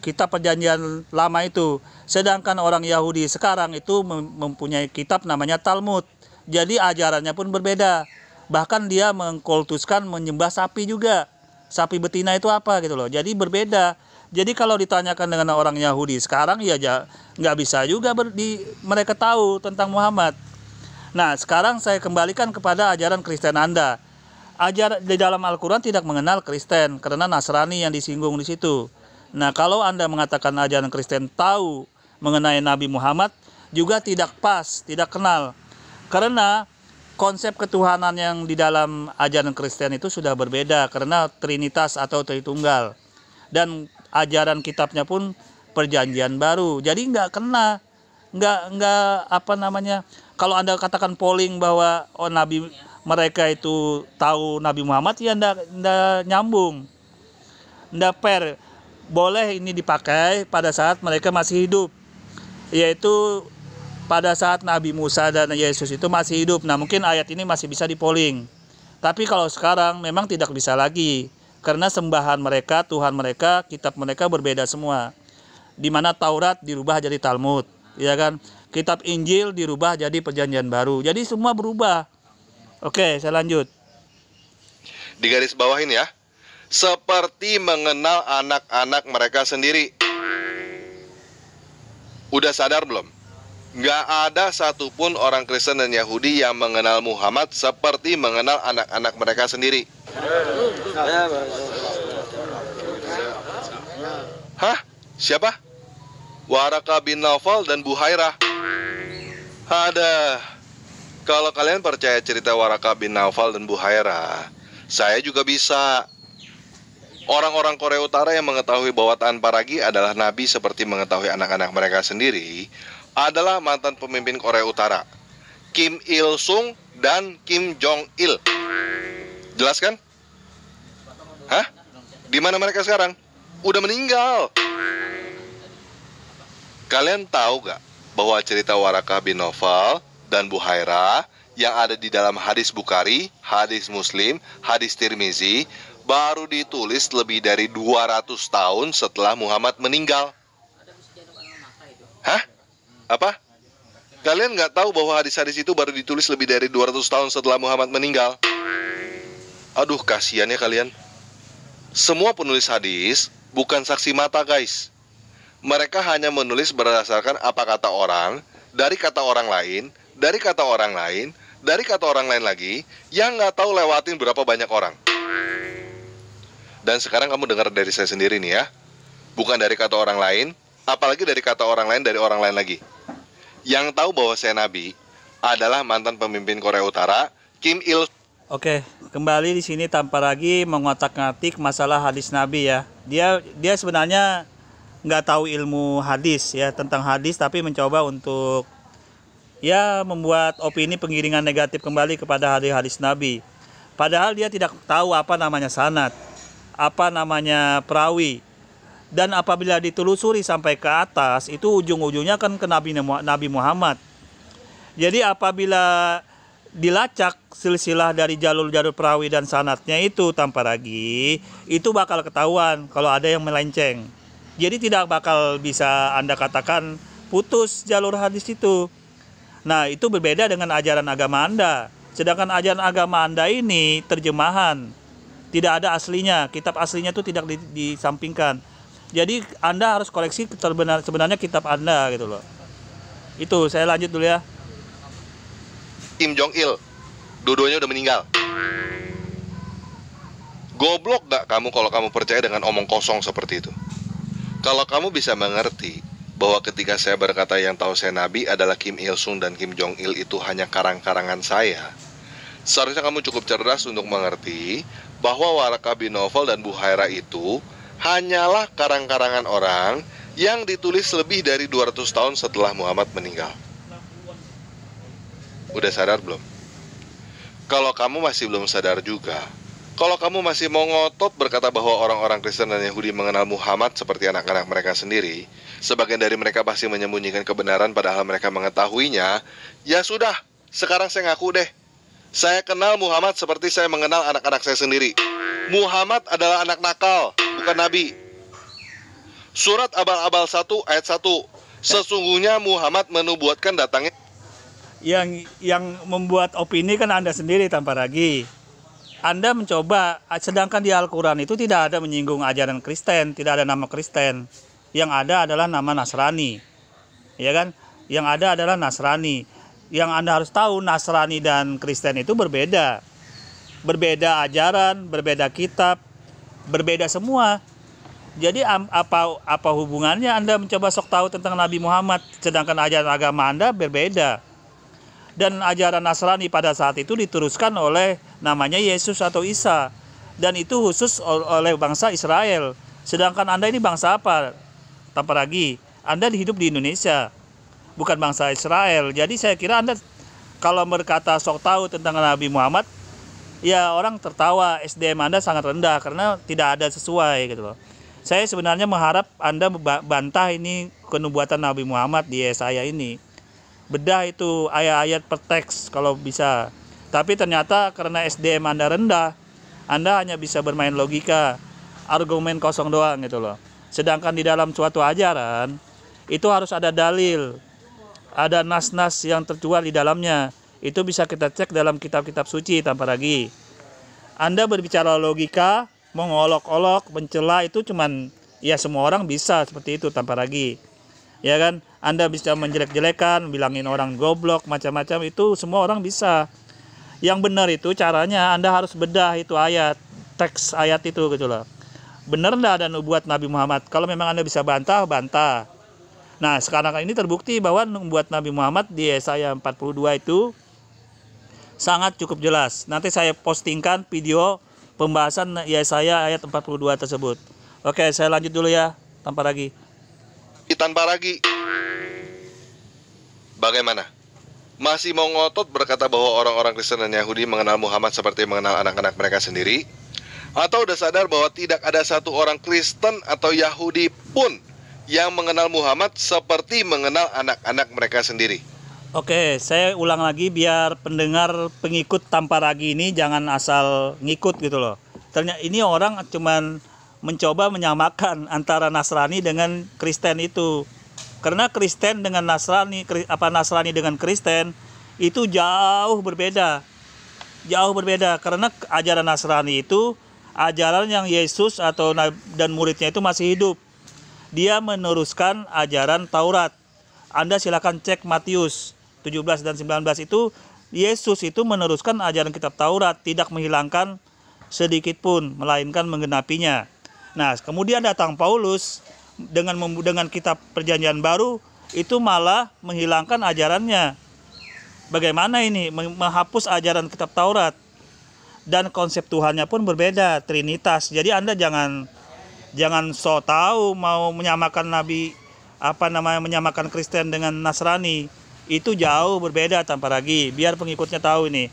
kitab perjanjian lama itu. Sedangkan orang Yahudi sekarang itu mempunyai kitab namanya Talmud. Jadi ajarannya pun berbeda. Bahkan dia mengkultuskan menyembah sapi juga. Sapi betina itu apa gitu loh. Jadi berbeda. Jadi kalau ditanyakan dengan orang Yahudi sekarang ya nggak bisa juga mereka tahu tentang Muhammad. Nah, sekarang saya kembalikan kepada ajaran Kristen Anda. Ajaran di dalam Al-Quran tidak mengenal Kristen karena Nasrani yang disinggung di situ. Nah, kalau Anda mengatakan ajaran Kristen tahu mengenai Nabi Muhammad juga tidak pas, tidak kenal. Karena konsep ketuhanan yang di dalam ajaran Kristen itu sudah berbeda karena Trinitas atau Tritunggal. Dan ajaran kitabnya pun perjanjian baru. Jadi nggak kena. Nggak apa namanya, kalau Anda katakan polling bahwa Nabi mereka itu tahu Nabi Muhammad, ya nggak nyambung, nggak fair. Boleh ini dipakai pada saat mereka masih hidup, yaitu pada saat Nabi Musa dan Yesus itu masih hidup. Nah, mungkin ayat ini masih bisa dipolling. Tapi kalau sekarang memang tidak bisa lagi, karena sembahan mereka, Tuhan mereka, kitab mereka berbeda semua. Di mana Taurat dirubah jadi Talmud, ya kan? Kitab Injil dirubah jadi perjanjian baru. Jadi semua berubah. Oke, saya lanjut. Di garis bawahin ya. Seperti mengenal anak-anak mereka sendiri. Udah sadar belum? Nggak ada satupun orang Kristen dan Yahudi yang mengenal Muhammad seperti mengenal anak-anak mereka sendiri. Hah? Siapa? Waraka bin Naufal dan Buhairah. Ada. Kalau kalian percaya cerita Waraka bin Naufal dan Buhairah, saya juga bisa. Orang-orang Korea Utara yang mengetahui bahwa Tan Paragi adalah nabi seperti mengetahui anak-anak mereka sendiri adalah mantan pemimpin Korea Utara, Kim Il Sung dan Kim Jong Il. Jelas kan? Hah? Di mana mereka sekarang? Udah meninggal. Kalian tahu gak bahwa cerita Waraka bin Naufal dan Buhairah yang ada di dalam hadis Bukhari, hadis Muslim, hadis Tirmizi baru ditulis lebih dari 200 tahun setelah Muhammad meninggal? Hah? Apa? Kalian nggak tahu bahwa hadis-hadis itu baru ditulis lebih dari 200 tahun setelah Muhammad meninggal? Aduh, kasihan ya kalian. Semua penulis hadis bukan saksi mata, guys. Mereka hanya menulis berdasarkan apa kata orang, dari kata orang lain, dari kata orang lain, dari kata orang lain lagi, yang nggak tahu lewatin berapa banyak orang. Dan sekarang kamu dengar dari saya sendiri nih ya. Bukan dari kata orang lain, apalagi dari kata orang lain dari orang lain lagi. Yang tahu bahwa saya nabi adalah mantan pemimpin Korea Utara, Kim Il. Oke, kembali di sini tanpa lagi mengotak-ngatik masalah hadis Nabi ya. Dia sebenarnya nggak tahu ilmu hadis ya, tentang hadis, tapi mencoba untuk ya membuat opini pengiringan negatif kembali kepada hadis-hadis Nabi. Padahal dia tidak tahu apa namanya sanad, apa namanya perawi. Dan apabila ditelusuri sampai ke atas, itu ujung-ujungnya kan ke Nabi Muhammad. Jadi apabila dilacak silsilah dari jalur-jalur perawi dan sanadnya itu tanpa lagi, itu bakal ketahuan kalau ada yang melenceng. Jadi tidak bakal bisa Anda katakan putus jalur hadis itu. Nah, itu berbeda dengan ajaran agama Anda. Sedangkan ajaran agama Anda ini terjemahan, tidak ada aslinya. Kitab aslinya itu tidak disampingkan. Jadi Anda harus koreksi sebenarnya kitab Anda gitu loh. Itu saya lanjut dulu ya. Kim Jong Il, dua-duanya udah meninggal. Goblok gak kamu kalau kamu percaya dengan omong kosong seperti itu? Kalau kamu bisa mengerti bahwa ketika saya berkata yang tahu saya nabi adalah Kim Il Sung dan Kim Jong Il itu hanya karang-karangan saya, seharusnya kamu cukup cerdas untuk mengerti bahwa Waraka bin Naufal dan Buhairah itu hanyalah karang-karangan orang yang ditulis lebih dari 200 tahun setelah Muhammad meninggal. Udah sadar belum? Kalau kamu masih belum sadar juga, Kalau kamu masih mau ngotot berkata bahwa orang-orang Kristen dan Yahudi mengenal Muhammad seperti anak-anak mereka sendiri, sebagian dari mereka pasti menyembunyikan kebenaran padahal mereka mengetahuinya, ya sudah, sekarang saya ngaku deh. Saya kenal Muhammad seperti saya mengenal anak-anak saya sendiri. Muhammad adalah anak nakal, bukan nabi. Surat Abal-Abal 1 ayat 1. Sesungguhnya Muhammad menubuatkan datangnya. Yang membuat opini kan Anda sendiri tanpa ragi. Anda mencoba, sedangkan di Al-Quran itu tidak ada menyinggung ajaran Kristen, tidak ada nama Kristen. Yang ada adalah nama Nasrani. Ya kan? Yang ada adalah Nasrani. Yang Anda harus tahu, Nasrani dan Kristen itu berbeda. Berbeda ajaran, berbeda kitab, berbeda semua. Jadi apa hubungannya Anda mencoba sok tahu tentang Nabi Muhammad, sedangkan ajaran agama Anda berbeda. Dan ajaran Nasrani pada saat itu diteruskan oleh namanya Yesus atau Isa. Dan itu khusus oleh bangsa Israel. Sedangkan Anda ini bangsa apa? Tanpa lagi, Anda hidup di Indonesia, bukan bangsa Israel. Jadi saya kira Anda kalau berkata sok tahu tentang Nabi Muhammad, ya orang tertawa, SDM Anda sangat rendah karena tidak ada sesuai gitu loh. Saya sebenarnya mengharap Anda bantah ini kenubuatan Nabi Muhammad di Yesaya ini. Bedah itu ayat-ayat per teks kalau bisa. Tapi ternyata karena SDM Anda rendah, Anda hanya bisa bermain logika, argumen kosong doang gitu loh. Sedangkan di dalam suatu ajaran itu harus ada dalil, ada nas-nas yang tertuang di dalamnya. Itu bisa kita cek dalam kitab-kitab suci tanpa lagi. Anda berbicara logika, mengolok-olok, mencela itu cuman ya semua orang bisa seperti itu tanpa lagi. Ya kan? Anda bisa menjelek-jelekan, bilangin orang goblok, macam-macam, itu semua orang bisa. Yang benar itu caranya Anda harus bedah itu ayat, teks ayat itu gitu loh. Benar enggak ada nubuat Nabi Muhammad? Kalau memang Anda bisa bantah, bantah. Nah, sekarang ini terbukti bahwa nubuat Nabi Muhammad di Yesaya 42 itu sangat cukup jelas. Nanti saya postingkan video pembahasan Yesaya ayat 42 tersebut. Oke, saya lanjut dulu ya, tanpa lagi. Tanpa lagi. Bagaimana? Masih mau ngotot berkata bahwa orang-orang Kristen dan Yahudi mengenal Muhammad seperti mengenal anak-anak mereka sendiri? Atau udah sadar bahwa tidak ada satu orang Kristen atau Yahudi pun yang mengenal Muhammad seperti mengenal anak-anak mereka sendiri? Oke, saya ulang lagi biar pendengar pengikut tanpa ragi ini jangan asal ngikut gitu loh. Ternyata ini orang cuman mencoba menyamakan antara Nasrani dengan Kristen itu. Karena Kristen dengan Nasrani, Nasrani dengan Kristen itu jauh berbeda. Jauh berbeda karena ajaran Nasrani itu ajaran yang Yesus dan muridnya itu masih hidup. Dia meneruskan ajaran Taurat. Anda silakan cek Matius 17 dan 19 itu Yesus itu meneruskan ajaran kitab Taurat, tidak menghilangkan sedikit pun, melainkan menggenapinya. Nah, kemudian datang Paulus dengan kitab Perjanjian Baru itu malah menghilangkan ajarannya. Bagaimana ini menghapus ajaran kitab Taurat? Dan konsep Tuhannya pun berbeda, Trinitas. Jadi Anda jangan so tahu mau menyamakan menyamakan Kristen dengan Nasrani. Itu jauh berbeda tanpa lagi. Biar pengikutnya tahu ini.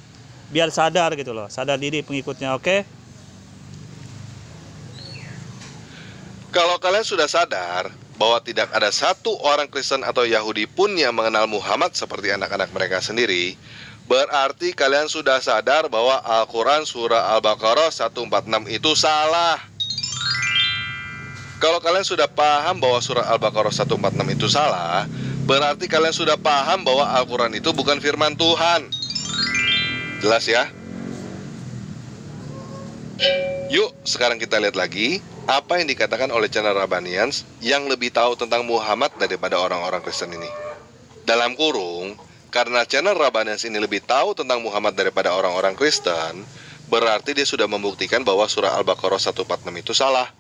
Biar sadar gitu loh, sadar diri pengikutnya, oke? Kalau kalian sudah sadar bahwa tidak ada satu orang Kristen atau Yahudi pun yang mengenal Muhammad seperti anak-anak mereka sendiri, berarti kalian sudah sadar bahwa Al-Quran surah Al-Baqarah 146 itu salah. Kalau kalian sudah paham bahwa surah Al-Baqarah 146 itu salah, berarti kalian sudah paham bahwa Al-Quran itu bukan firman Tuhan. Jelas ya? Yuk, sekarang kita lihat lagi apa yang dikatakan oleh channel Rabbanians yang lebih tahu tentang Muhammad daripada orang-orang Kristen ini. Dalam kurung, karena channel Rabbanians ini lebih tahu tentang Muhammad daripada orang-orang Kristen, berarti dia sudah membuktikan bahwa surah Al-Baqarah 146 itu salah.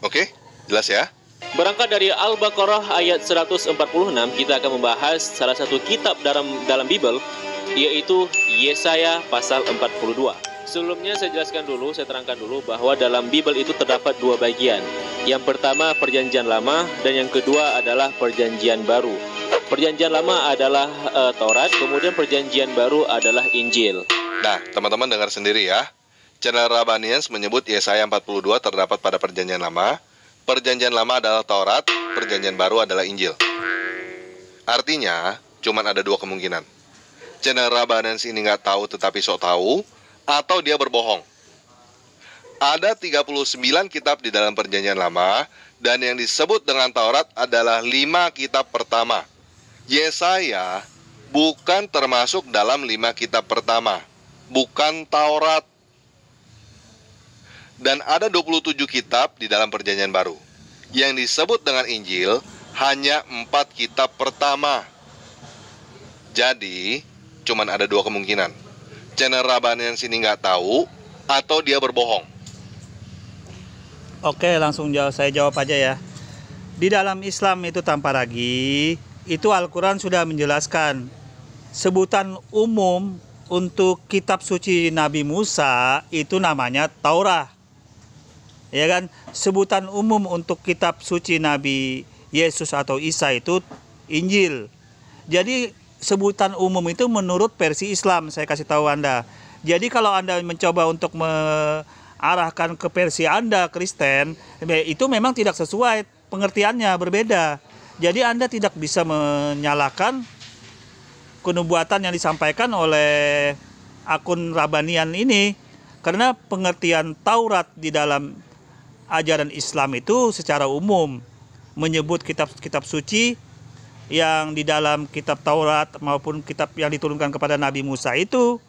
Oke? Jelas ya? Berangkat dari Al-Baqarah ayat 146, kita akan membahas salah satu kitab dalam Bible, yaitu Yesaya pasal 42. Sebelumnya saya jelaskan dulu, saya terangkan dulu bahwa dalam Bible itu terdapat dua bagian. Yang pertama Perjanjian Lama dan yang kedua adalah Perjanjian Baru. Perjanjian Lama adalah Taurat, kemudian Perjanjian Baru adalah Injil. Nah, teman-teman dengar sendiri ya. Channel Rabanians menyebut Yesaya 42 terdapat pada Perjanjian Lama. Perjanjian Lama adalah Taurat, Perjanjian Baru adalah Injil. Artinya, cuman ada dua kemungkinan. Channel Rabanians ini nggak tahu tetapi sok tahu, atau dia berbohong. Ada 39 kitab di dalam Perjanjian Lama, dan yang disebut dengan Taurat adalah 5 kitab pertama. Yesaya bukan termasuk dalam 5 kitab pertama, bukan Taurat. Dan ada 27 kitab di dalam Perjanjian Baru. Yang disebut dengan Injil hanya 4 kitab pertama. Jadi, cuman ada dua kemungkinan. Channel Rabanians ini nggak tahu, atau dia berbohong. Oke, langsung saya jawab aja ya. Di dalam Islam itu tanpa ragu, itu Al-Quran sudah menjelaskan sebutan umum untuk kitab suci Nabi Musa itu namanya Taurat. Ya kan? Sebutan umum untuk kitab suci Nabi Yesus atau Isa itu Injil. Jadi sebutan umum itu menurut versi Islam, saya kasih tahu Anda. Jadi kalau Anda mencoba untuk arahkan ke versi Anda Kristen, itu memang tidak sesuai, pengertiannya berbeda. Jadi Anda tidak bisa menyalahkan kenubuatan yang disampaikan oleh akun Rabanian ini, karena pengertian Taurat di dalam ajaran Islam itu secara umum menyebut kitab-kitab suci yang di dalam kitab Taurat maupun kitab yang diturunkan kepada Nabi Musa itu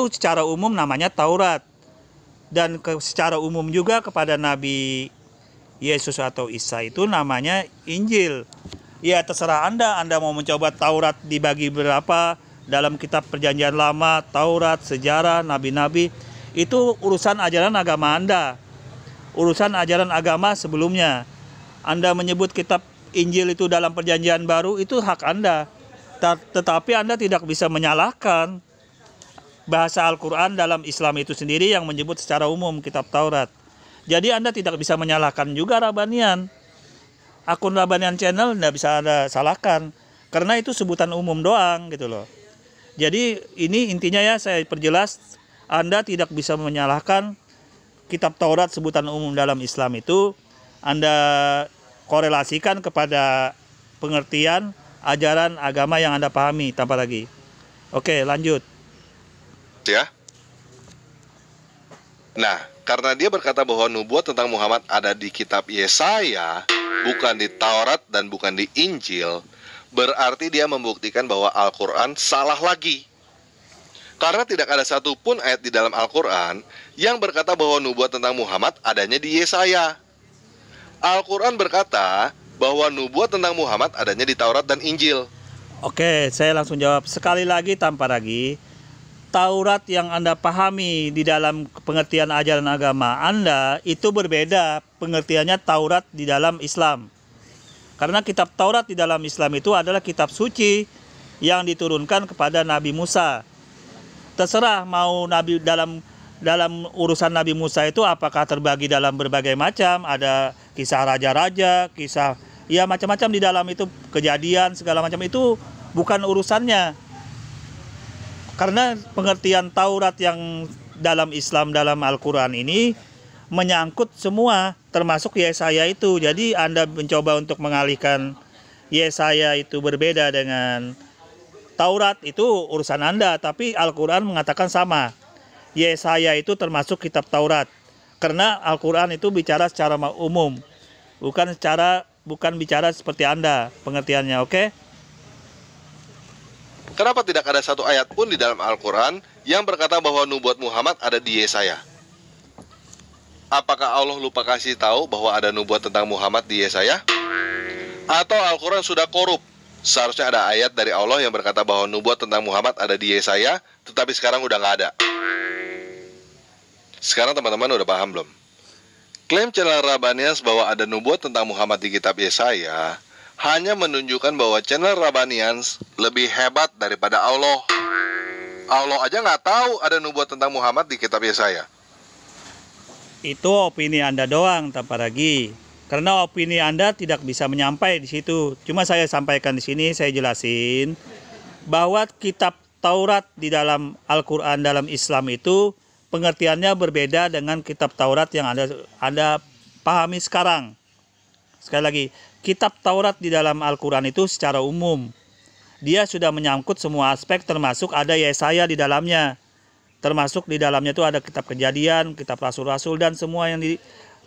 secara umum namanya Taurat. Dan secara umum juga kepada Nabi Yesus atau Isa itu namanya Injil. Ya terserah Anda mau mencoba Taurat dibagi berapa dalam kitab Perjanjian Lama, Taurat, sejarah, nabi-nabi, itu urusan ajaran agama Anda. Urusan ajaran agama sebelumnya. Anda menyebut kitab Injil itu dalam Perjanjian Baru, itu hak Anda. Tetapi Anda tidak bisa menyalahkan bahasa Al-Quran dalam Islam itu sendiri yang menyebut secara umum kitab Taurat. Jadi Anda tidak bisa menyalahkan juga Rabanian. Akun Rabanian channel tidak bisa Anda salahkan, karena itu sebutan umum doang gitu loh. Jadi ini intinya ya, saya perjelas, Anda tidak bisa menyalahkan kitab Taurat sebutan umum dalam Islam itu. Anda korelasikan kepada pengertian ajaran agama yang Anda pahami tanpa lagi. Oke, lanjut. Ya. Nah, karena dia berkata bahwa nubuat tentang Muhammad ada di kitab Yesaya, bukan di Taurat dan bukan di Injil, berarti dia membuktikan bahwa Al-Quran salah lagi. Karena tidak ada satupun ayat di dalam Al-Quran yang berkata bahwa nubuat tentang Muhammad adanya di Yesaya. Al-Quran berkata bahwa nubuat tentang Muhammad adanya di Taurat dan Injil. Oke, saya langsung jawab sekali lagi tanpa lagi. Taurat yang Anda pahami di dalam pengertian ajaran agama Anda itu berbeda pengertiannya Taurat di dalam Islam. Karena kitab Taurat di dalam Islam itu adalah kitab suci yang diturunkan kepada Nabi Musa. Terserah mau nabi dalam urusan Nabi Musa itu apakah terbagi dalam berbagai macam, ada kisah raja-raja, kisah ya macam-macam di dalam itu, kejadian segala macam, itu bukan urusannya. Karena pengertian Taurat yang dalam Islam, dalam Al-Quran ini menyangkut semua, termasuk Yesaya itu. Jadi Anda mencoba untuk mengalihkan Yesaya itu berbeda dengan Taurat, itu urusan Anda. Tapi Al-Quran mengatakan sama. Yesaya itu termasuk kitab Taurat. Karena Al-Quran itu bicara secara umum, bukan bicara seperti Anda pengertiannya, oke? Kenapa tidak ada satu ayat pun di dalam Al-Quran yang berkata bahwa nubuat Muhammad ada di Yesaya? Apakah Allah lupa kasih tahu bahwa ada nubuat tentang Muhammad di Yesaya? Atau Al-Quran sudah korup? Seharusnya ada ayat dari Allah yang berkata bahwa nubuat tentang Muhammad ada di Yesaya, tetapi sekarang udah nggak ada. Sekarang teman-teman udah paham belum? Klaim channel Rabanians bahwa ada nubuat tentang Muhammad di kitab Yesaya hanya menunjukkan bahwa channel Rabanians lebih hebat daripada Allah. Allah aja nggak tahu ada nubuat tentang Muhammad di kitab Yesaya. Itu opini Anda doang tanpa lagi. Karena opini Anda tidak bisa menyampai di situ. Cuma saya sampaikan di sini, saya jelasin bahwa kitab Taurat di dalam Al-Quran dalam Islam itu pengertiannya berbeda dengan kitab Taurat yang Anda pahami sekarang. Sekali lagi, kitab Taurat di dalam Al-Quran itu secara umum. Dia sudah menyangkut semua aspek, termasuk ada Yesaya di dalamnya. Termasuk di dalamnya itu ada kitab Kejadian, kitab Rasul-Rasul, dan semua yang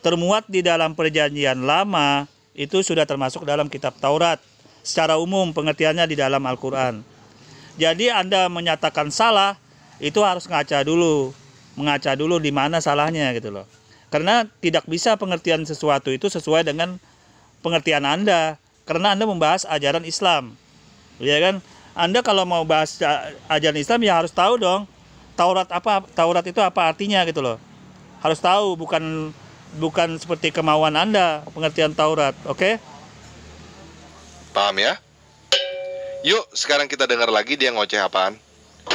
termuat di dalam Perjanjian Lama itu sudah termasuk dalam kitab Taurat. Secara umum pengertiannya di dalam Al-Quran. Jadi Anda menyatakan salah, itu harus mengaca dulu di mana salahnya gitu loh. Karena tidak bisa pengertian sesuatu itu sesuai dengan pengertian Anda, karena Anda membahas ajaran Islam. Ya kan? Anda kalau mau bahas ajaran Islam ya harus tahu dong Taurat itu apa artinya gitu loh. Harus tahu, bukan seperti kemauan Anda pengertian Taurat, oke? Paham ya? Yuk, sekarang kita dengar lagi dia ngoceh apaan.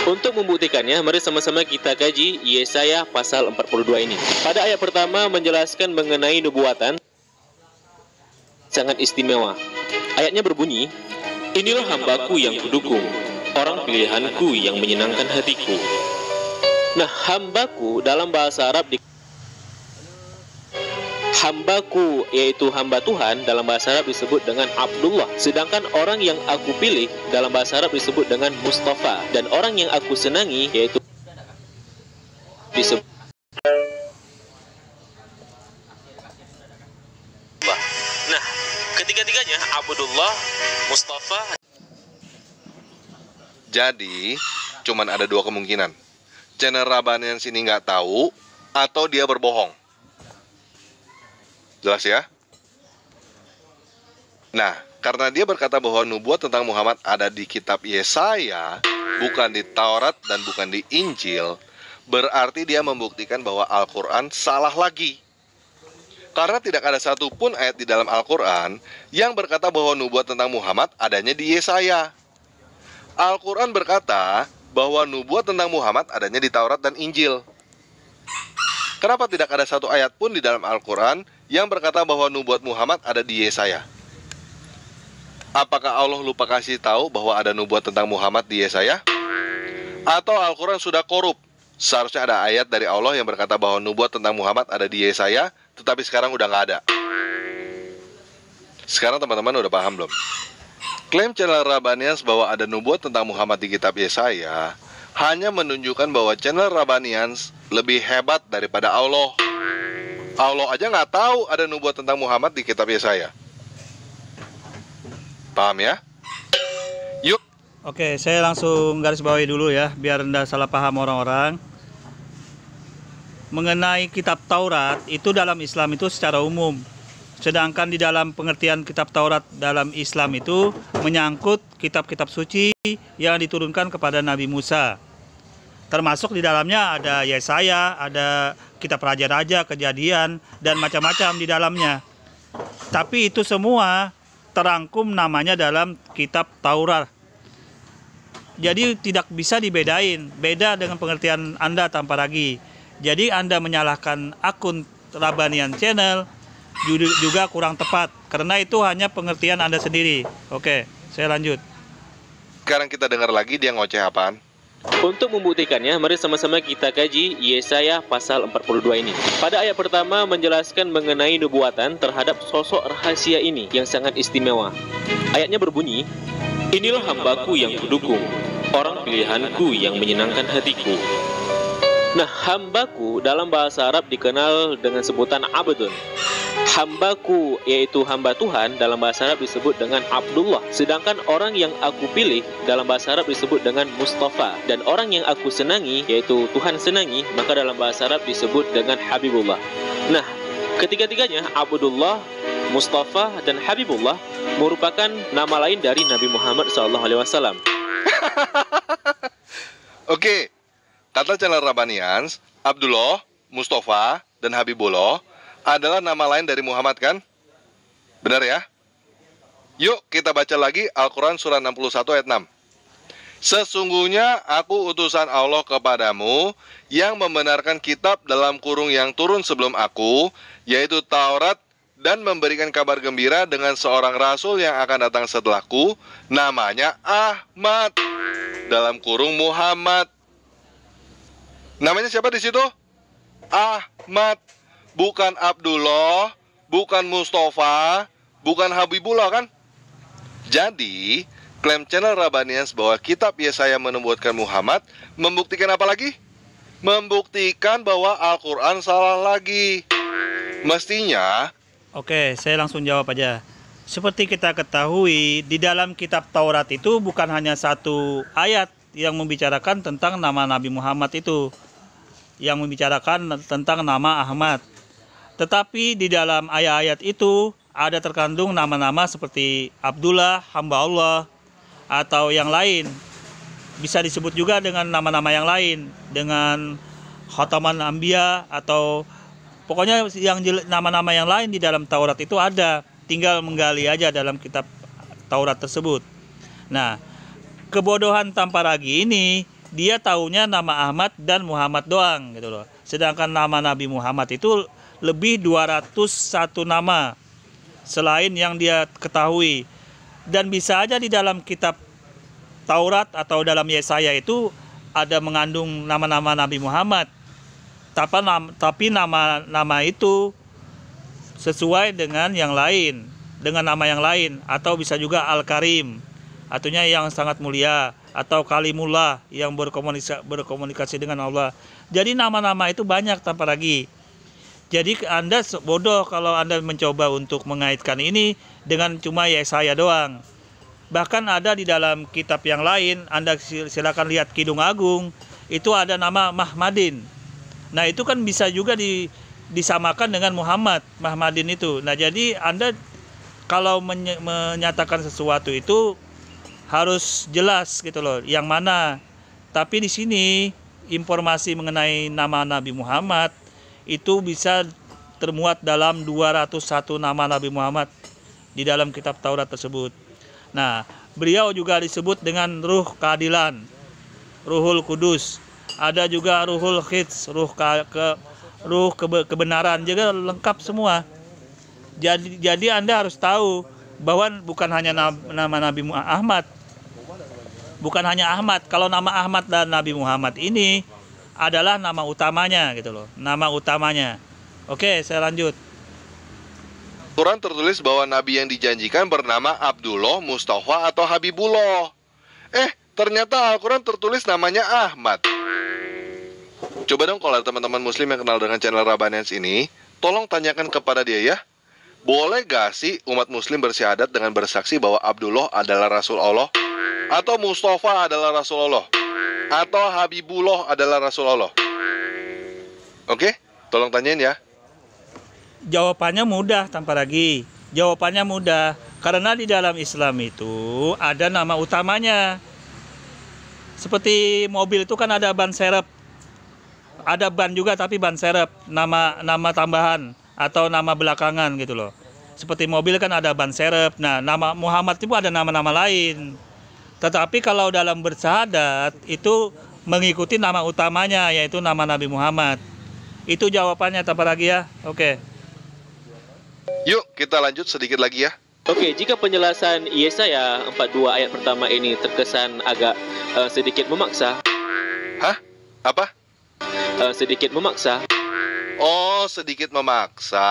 Untuk membuktikannya, mari sama-sama kita kaji Yesaya pasal 42 ini. Pada ayat pertama menjelaskan mengenai nubuatan sangat istimewa. Ayatnya berbunyi, "Inilah hambaku yang kudukung, orang pilihanku yang menyenangkan hatiku." Nah, hambaku dalam bahasa Arab hambaku, yaitu hamba Tuhan, dalam bahasa Arab disebut dengan Abdullah. Sedangkan orang yang aku pilih dalam bahasa Arab disebut dengan Mustafa. Dan orang yang aku senangi yaitu disebut. Nah, ketiga-tiganya Abdullah, Mustafa. Jadi, cuman ada dua kemungkinan. Channel Rabanian sini nggak tahu, atau dia berbohong. Jelas ya? Nah, karena dia berkata bahwa nubuat tentang Muhammad ada di kitab Yesaya, bukan di Taurat dan bukan di Injil, berarti dia membuktikan bahwa Al-Quran salah lagi. Karena tidak ada satupun ayat di dalam Al-Quran yang berkata bahwa nubuat tentang Muhammad adanya di Yesaya. Al-Quran berkata bahwa nubuat tentang Muhammad adanya di Taurat dan Injil. Kenapa tidak ada satu ayat pun di dalam Al-Quran yang berkata bahwa nubuat Muhammad ada di Yesaya? Apakah Allah lupa kasih tahu bahwa ada nubuat tentang Muhammad di Yesaya? Atau Al-Quran sudah korup? Seharusnya ada ayat dari Allah yang berkata bahwa nubuat tentang Muhammad ada di Yesaya, tetapi sekarang udah nggak ada. Sekarang teman-teman udah paham belum? Klaim channel Rabanians bahwa ada nubuat tentang Muhammad di kitab Yesaya hanya menunjukkan bahwa channel Rabanians lebih hebat daripada Allah. Allah aja nggak tahu ada nubuat tentang Muhammad di kitab Yesaya. Paham ya? Yuk. Oke, saya langsung garis bawahi dulu ya, biar Anda salah paham orang-orang. Mengenai kitab Taurat, itu dalam Islam itu secara umum. Sedangkan di dalam pengertian kitab Taurat dalam Islam itu menyangkut kitab-kitab suci yang diturunkan kepada Nabi Musa. Termasuk di dalamnya ada Yesaya, ada kitab raja-raja, Kejadian, dan macam-macam di dalamnya. Tapi itu semua terangkum namanya dalam kitab Taurat. Jadi tidak bisa dibedain, beda dengan pengertian Anda tanpa ragi. Jadi Anda menyalahkan akun Rabanian Channel juga kurang tepat, karena itu hanya pengertian Anda sendiri. Oke, saya lanjut. Sekarang kita dengar lagi dia ngoceh apaan. Untuk membuktikannya, mari sama-sama kita kaji Yesaya pasal 42 ini. Pada ayat pertama menjelaskan mengenai nubuatan terhadap sosok rahasia ini yang sangat istimewa. Ayatnya berbunyi, "Inilah hambaku yang kudukung, orang pilihanku yang menyenangkan hatiku." Nah, hambaku dalam bahasa Arab dikenal dengan sebutan abdun. Hambaku, yaitu hamba Tuhan, dalam bahasa Arab disebut dengan Abdullah. Sedangkan orang yang aku pilih dalam bahasa Arab disebut dengan Mustafa. Dan orang yang aku senangi, yaitu Tuhan senangi, maka dalam bahasa Arab disebut dengan Habibullah. Nah, ketiga-tiganya Abdullah, Mustafa, dan Habibullah merupakan nama lain dari Nabi Muhammad SAW. Oke, kata channel Rabanians, Abdullah, Mustafa, dan Habibullah adalah nama lain dari Muhammad kan? Benar ya? Yuk kita baca lagi Al-Quran surah 61 ayat 6. "Sesungguhnya aku utusan Allah kepadamu yang membenarkan kitab dalam kurung yang turun sebelum aku, yaitu Taurat, dan memberikan kabar gembira dengan seorang rasul yang akan datang setelahku, namanya Ahmad, dalam kurung Muhammad." Namanya siapa di situ? Ahmad, bukan Abdullah, bukan Mustafa, bukan Habibullah kan? Jadi, klaim channel Rabbanians bahwa kitab Yesaya menubuatkan Muhammad membuktikan apa lagi? Membuktikan bahwa Al-Quran salah lagi. Mestinya. Oke, saya langsung jawab aja. Seperti kita ketahui, di dalam kitab Taurat itu bukan hanya satu ayat yang membicarakan tentang nama Nabi Muhammad itu, yang membicarakan tentang nama Ahmad. Tetapi di dalam ayat-ayat itu ada terkandung nama-nama seperti Abdullah, hamba Allah, atau yang lain. Bisa disebut juga dengan nama-nama yang lain, dengan Khataman Anbiya, atau pokoknya yang nama-nama yang lain di dalam Taurat itu ada. Tinggal menggali aja dalam kitab Taurat tersebut. Nah, kebodohan tanpa ragi ini, dia taunya nama Ahmad dan Muhammad doang gitu loh. Sedangkan nama Nabi Muhammad itu lebih 201 nama selain yang dia ketahui. Dan bisa aja di dalam kitab Taurat atau dalam Yesaya itu ada mengandung nama-nama Nabi Muhammad. Tapi nama-nama itu sesuai dengan yang lain, dengan nama yang lain, atau bisa juga Al-Karim, artinya yang sangat mulia, atau Kalimullah yang berkomunikasi dengan Allah. Jadi nama-nama itu banyak tanpa ragi. Jadi Anda bodoh kalau Anda mencoba untuk mengaitkan ini dengan cuma Yesaya doang. Bahkan ada di dalam kitab yang lain, Anda silakan lihat Kidung Agung, itu ada nama Mahmadin. Nah itu kan bisa juga disamakan dengan Muhammadin itu. Nah jadi Anda kalau menyatakan sesuatu itu harus jelas gitu loh, yang mana. Tapi di sini informasi mengenai nama Nabi Muhammad itu bisa termuat dalam 201 nama Nabi Muhammad di dalam kitab Taurat tersebut. Nah, beliau juga disebut dengan ruh keadilan, Ruhul Kudus. Ada juga Ruhul Khids, ruh kebenaran, juga lengkap semua. Jadi Anda harus tahu bahwa bukan hanya nama Nabi Ahmad, bukan hanya Ahmad. Kalau nama Ahmad dan Nabi Muhammad ini adalah nama utamanya gitu loh, nama utamanya. Oke, saya lanjut. Quran tertulis bahwa nabi yang dijanjikan bernama Abdullah, Mustafa, atau Habibullah. Ternyata Al-Quran tertulis namanya Ahmad. Coba dong kalau teman-teman muslim yang kenal dengan channel Rabbanians ini, tolong tanyakan kepada dia ya. Boleh gak sih umat muslim bersyahadat dengan bersaksi bahwa Abdullah adalah Rasul Allah? Atau Mustafa adalah Rasul Allah? Atau Habibullah adalah Rasul Allah? Oke, tolong tanyain ya. Jawabannya mudah tanpa ragi. Jawabannya mudah. Karena di dalam Islam itu ada nama utamanya. Seperti mobil itu kan ada ban serep. Ada ban juga tapi ban serep, nama tambahan atau nama belakangan gitu loh. Seperti mobil kan ada ban serep. Nah, nama Muhammad itu ada nama-nama lain. Tetapi kalau dalam bersyahadat itu mengikuti nama utamanya, yaitu nama Nabi Muhammad. Itu jawabannya tanpa ragi ya. Oke. Yuk kita lanjut sedikit lagi ya. Oke, jika penjelasan Yesaya 42 ayat pertama ini terkesan agak sedikit memaksa. Hah? Apa? Sedikit memaksa. Oh, sedikit memaksa.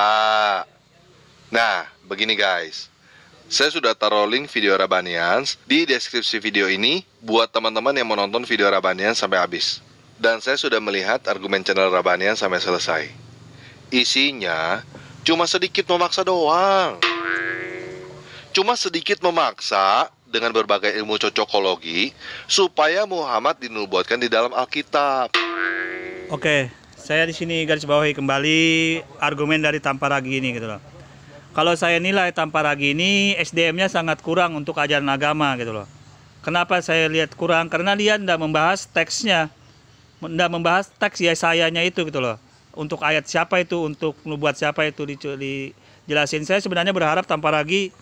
Nah, begini guys. Saya sudah taruh link video Rabbanians di deskripsi video ini buat teman-teman yang mau nonton video Rabbanians sampai habis. Dan saya sudah melihat argumen channel Rabbanians sampai selesai. Isinya cuma sedikit memaksa doang. Cuma sedikit memaksa dengan berbagai ilmu cocokologi supaya Muhammad dinubuatkan di dalam Alkitab. Oke, saya di sini garis bawahi kembali argumen dari tanpa ragi ini gitu loh. Kalau saya nilai tanpa ragi ini SDM-nya sangat kurang untuk ajaran agama gitu loh. Kenapa saya lihat kurang? Karena dia tidak membahas teksnya, tidak membahas teks Yesayanya itu gitu loh. Untuk ayat siapa itu, untuk nubuat siapa itu dijelasin. Saya sebenarnya berharap tanpa ragi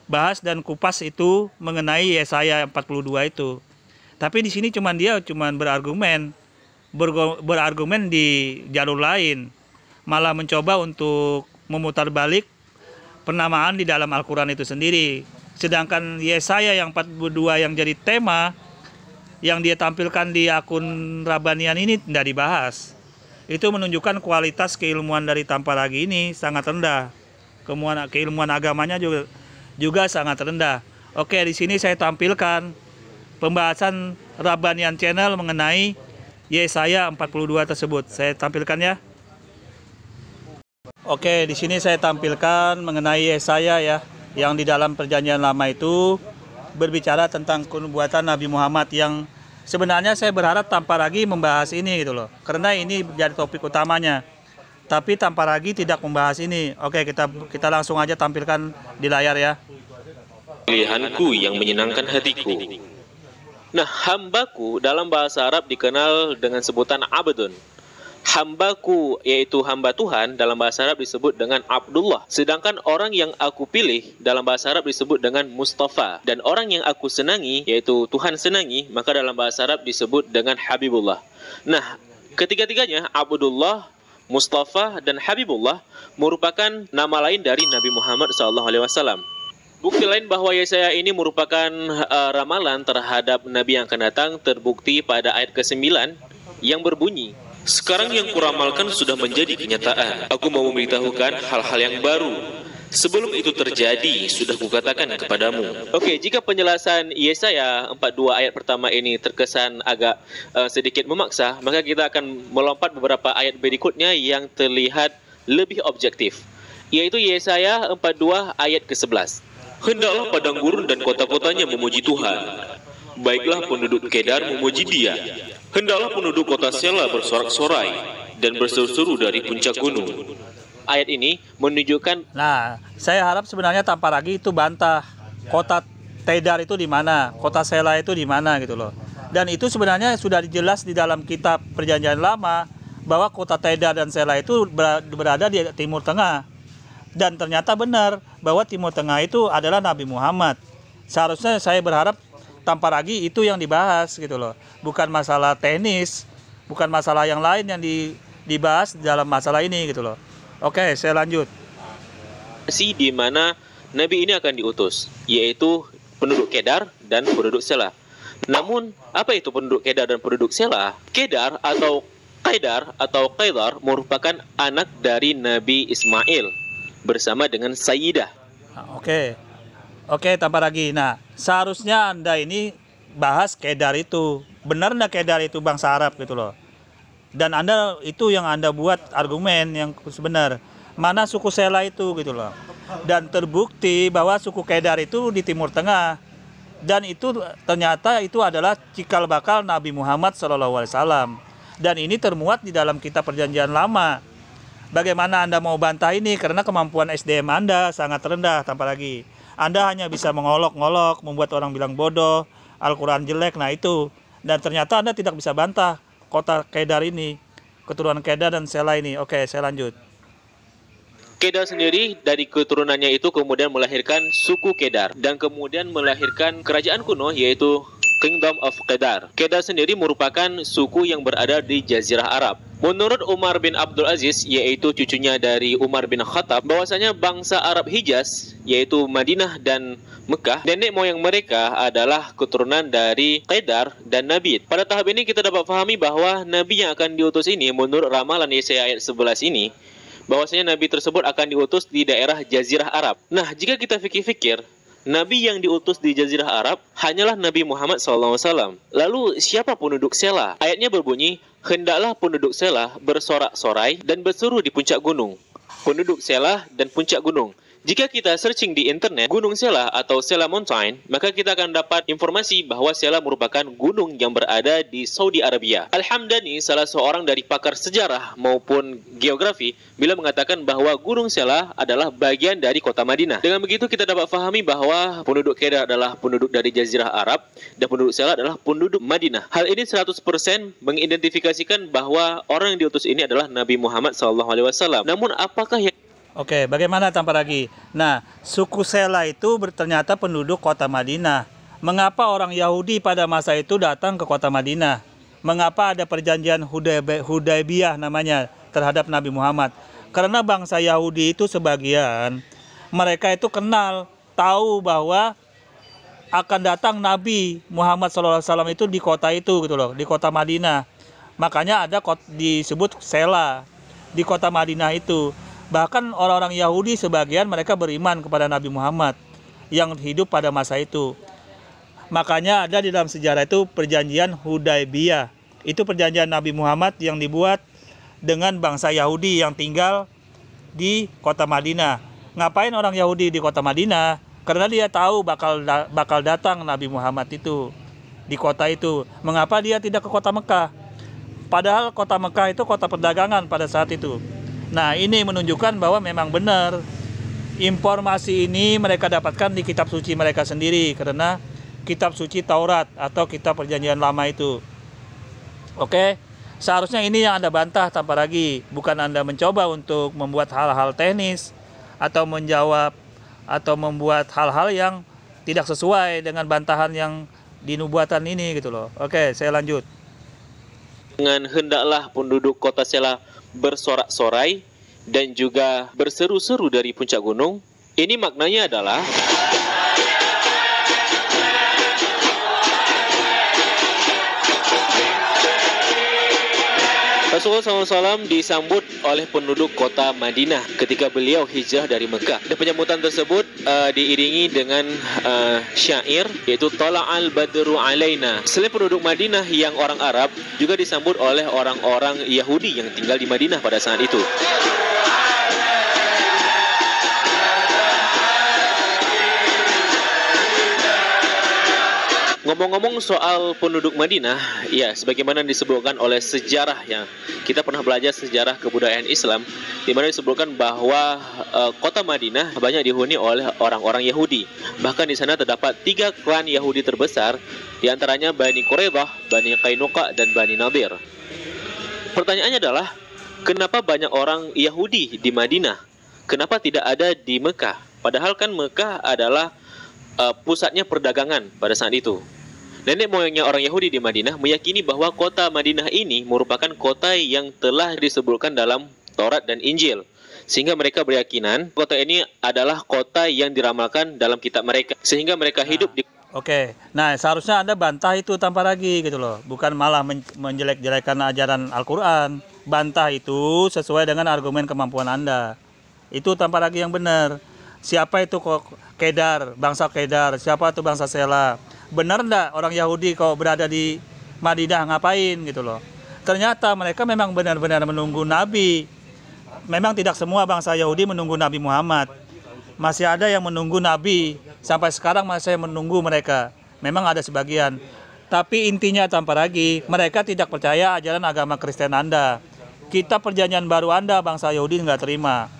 bahas dan kupas itu mengenai Yesaya 42 itu. Tapi di sini dia cuma berargumen di jalur lain, malah mencoba untuk memutar balik penamaan di dalam Al-Quran itu sendiri. Sedangkan Yesaya yang 42 yang jadi tema yang dia tampilkan di akun Rabbanian ini tidak dibahas. itu menunjukkan kualitas keilmuan dari Tamparagi ini sangat rendah. Keilmuan agamanya juga sangat rendah. Oke, di sini saya tampilkan pembahasan Rabbanian Channel mengenai Yesaya 42 tersebut. Saya tampilkan ya. Oke, di sini saya tampilkan mengenai Yesaya ya, yang di dalam Perjanjian Lama itu berbicara tentang kenubuatan Nabi Muhammad, yang sebenarnya saya berharap Tamparagi membahas ini gitu loh, karena ini jadi topik utamanya. Tapi Tamparagi tidak membahas ini. Oke, kita langsung aja tampilkan di layar ya. Pilihanku yang menyenangkan hatiku. Nah, hambaku dalam bahasa Arab dikenal dengan sebutan abdun. Hambaku, yaitu hamba Tuhan, dalam bahasa Arab disebut dengan Abdullah. Sedangkan orang yang aku pilih dalam bahasa Arab disebut dengan Mustafa. Dan orang yang aku senangi, yaitu Tuhan senangi, maka dalam bahasa Arab disebut dengan Habibullah. Nah, ketiga-tiganya, Abdullah, Mustafa, dan Habibullah, merupakan nama lain dari Nabi Muhammad SAW. Bukti lain bahwa Yesaya ini merupakan ramalan terhadap Nabi yang akan datang terbukti pada ayat ke-9 yang berbunyi, "Sekarang yang kuramalkan sudah menjadi kenyataan. Aku mau memberitahukan hal-hal yang baru. Sebelum itu terjadi, sudah kukatakan kepadamu." Oke, jika penjelasan Yesaya 42 ayat pertama ini terkesan agak sedikit memaksa, maka kita akan melompat beberapa ayat berikutnya yang terlihat lebih objektif, yaitu Yesaya 42 ayat ke-11. "Hendaklah padang gurun dan kota-kotanya memuji Tuhan. Baiklah penduduk Kedar memuji Dia. Hendaklah penduduk kota Sela bersorak-sorai dan berseru-seru dari puncak gunung." Ayat ini menunjukkan, Nah, saya harap sebenarnya Tamparagi itu bantah kota Kedar itu di mana, kota Sela itu di mana gitu loh. Dan itu sebenarnya sudah dijelas di dalam kitab Perjanjian Lama bahwa kota Kedar dan Sela itu berada di Timur Tengah. Dan ternyata benar bahwa Timur Tengah itu adalah Nabi Muhammad. Seharusnya saya berharap Tamparagi itu yang dibahas gitu loh, bukan masalah teknis, bukan masalah yang lain yang dibahas dalam masalah ini gitu loh. Oke, saya lanjut. di mana Nabi ini akan diutus, yaitu penduduk Kedar dan penduduk Sela. Namun, apa itu penduduk Kedar dan penduduk Sela? Kedar atau Qaidar merupakan anak dari Nabi Ismail bersama dengan Sayyidah. Nah, Oke, Tamparagi. Nah, seharusnya Anda ini bahas Kedar itu. Benar enggak Kedar itu bangsa Arab gitu loh. Dan Anda itu yang Anda buat argumen yang sebenar. Mana suku Sela itu gitu loh. Dan terbukti bahwa suku Kedar itu di Timur Tengah. Dan itu ternyata itu adalah cikal bakal Nabi Muhammad SAW. Dan ini termuat di dalam kitab Perjanjian Lama. Bagaimana Anda mau bantah ini? Karena kemampuan SDM Anda sangat rendah. Tamparagi. Anda hanya bisa mengolok-ngolok, membuat orang bilang bodoh, Al-Quran jelek, nah itu. Dan ternyata Anda tidak bisa bantah kota Kedar ini, keturunan Kedar dan Sela ini. Oke, saya lanjut. Kedar sendiri dari keturunannya itu kemudian melahirkan suku Kedar dan kemudian melahirkan kerajaan kuno yaitu Kingdom of Kedar. Kedar sendiri merupakan suku yang berada di Jazirah Arab. Menurut Umar bin Abdul Aziz, yaitu cucunya dari Umar bin Khattab, bahwasanya bangsa Arab Hijaz, yaitu Madinah dan Mekah, nenek moyang mereka adalah keturunan dari Kedar dan Nabit. Pada tahap ini kita dapat pahami bahwa Nabi yang akan diutus ini, menurut ramalan Yesaya ayat 11 ini, bahwasanya Nabi tersebut akan diutus di daerah Jazirah Arab. Nah, jika kita fikir-fikir, Nabi yang diutus di Jazirah Arab hanyalah Nabi Muhammad SAW. Lalu siapa penduduk Sela? Ayatnya berbunyi, "Hendaklah penduduk Sela bersorak-sorai dan berseru di puncak gunung." Penduduk Sela dan puncak gunung. Jika kita searching di internet Gunung Sela atau Sela Mountain, maka kita akan dapat informasi bahwa Sela merupakan gunung yang berada di Saudi Arabia. Al-Hamdani, salah seorang dari pakar sejarah maupun geografi, bila mengatakan bahwa Gunung Sela adalah bagian dari kota Madinah. Dengan begitu kita dapat fahami bahwa penduduk Kedar adalah penduduk dari Jazirah Arab dan penduduk Sela adalah penduduk Madinah. Hal ini 100% mengidentifikasikan bahwa orang yang diutus ini adalah Nabi Muhammad SAW. Namun apakah yang Oke, bagaimana Tamparagi? Nah, suku Sela itu ternyata penduduk kota Madinah. Mengapa orang Yahudi pada masa itu datang ke kota Madinah? Mengapa ada perjanjian Hudaybiyah namanya terhadap Nabi Muhammad? Karena bangsa Yahudi itu sebagian, mereka itu kenal, tahu bahwa akan datang Nabi Muhammad SAW itu di kota itu gitu loh, di kota Madinah. Makanya ada disebut Sela di kota Madinah itu. Bahkan orang-orang Yahudi sebagian mereka beriman kepada Nabi Muhammad yang hidup pada masa itu. Makanya ada di dalam sejarah itu perjanjian Hudaybiyah. Itu perjanjian Nabi Muhammad yang dibuat dengan bangsa Yahudi yang tinggal di kota Madinah. Ngapain orang Yahudi di kota Madinah? Karena dia tahu bakal datang Nabi Muhammad itu di kota itu. Mengapa dia tidak ke kota Mekah? Padahal kota Mekah itu kota perdagangan pada saat itu. Nah, ini menunjukkan bahwa memang benar informasi ini mereka dapatkan di kitab suci mereka sendiri, karena kitab suci Taurat atau kitab perjanjian lama itu. Oke, seharusnya ini yang Anda bantah tanpa lagi, bukan Anda mencoba untuk membuat hal-hal teknis atau menjawab atau membuat hal-hal yang tidak sesuai dengan bantahan yang di nubuatan ini gitu loh. Oke, saya lanjut. Dengan hendaklah penduduk kota Sela bersorak-sorai dan juga berseru-seru dari puncak gunung. Ini maknanya adalah Rasulullah SAW disambut oleh penduduk kota Madinah ketika beliau hijrah dari Mekah. Dan penyambutan tersebut diiringi dengan syair, yaitu Tala'al Badru Alaina. Selain penduduk Madinah yang orang Arab, juga disambut oleh orang-orang Yahudi yang tinggal di Madinah pada saat itu. Ngomong-ngomong soal penduduk Madinah, ya sebagaimana disebutkan oleh sejarah yang kita pernah belajar sejarah kebudayaan Islam, di mana disebutkan bahwa kota Madinah banyak dihuni oleh orang-orang Yahudi. Bahkan di sana terdapat 3 klan Yahudi terbesar, di antaranya Bani Quraidah, Bani Qainuqa, dan Bani Nadir. Pertanyaannya adalah, kenapa banyak orang Yahudi di Madinah? Kenapa tidak ada di Mekah? Padahal kan Mekah adalah pusatnya perdagangan pada saat itu. Nenek moyangnya orang Yahudi di Madinah meyakini bahwa kota Madinah ini merupakan kota yang telah disebutkan dalam Taurat dan Injil. Sehingga mereka berkeyakinan kota ini adalah kota yang diramalkan dalam kitab mereka. Sehingga mereka hidup di... Oke, nah seharusnya Anda bantah itu tanpa lagi gitu loh. Bukan malah menjelek-jelekan ajaran Al-Quran. Bantah itu sesuai dengan argumen kemampuan Anda. Itu tanpa lagi yang benar. Siapa itu kok Kedar, bangsa Kedar? Siapa itu bangsa Sela? Benar enggak orang Yahudi kalau berada di Madinah ngapain gitu loh. Ternyata mereka memang benar-benar menunggu Nabi. Memang tidak semua bangsa Yahudi menunggu Nabi Muhammad. Masih ada yang menunggu Nabi. Sampai sekarang masih menunggu mereka. Memang ada sebagian. Tapi intinya tanpa lagi, mereka tidak percaya ajaran agama Kristen Anda. Kitab perjanjian baru Anda bangsa Yahudi nggak terima.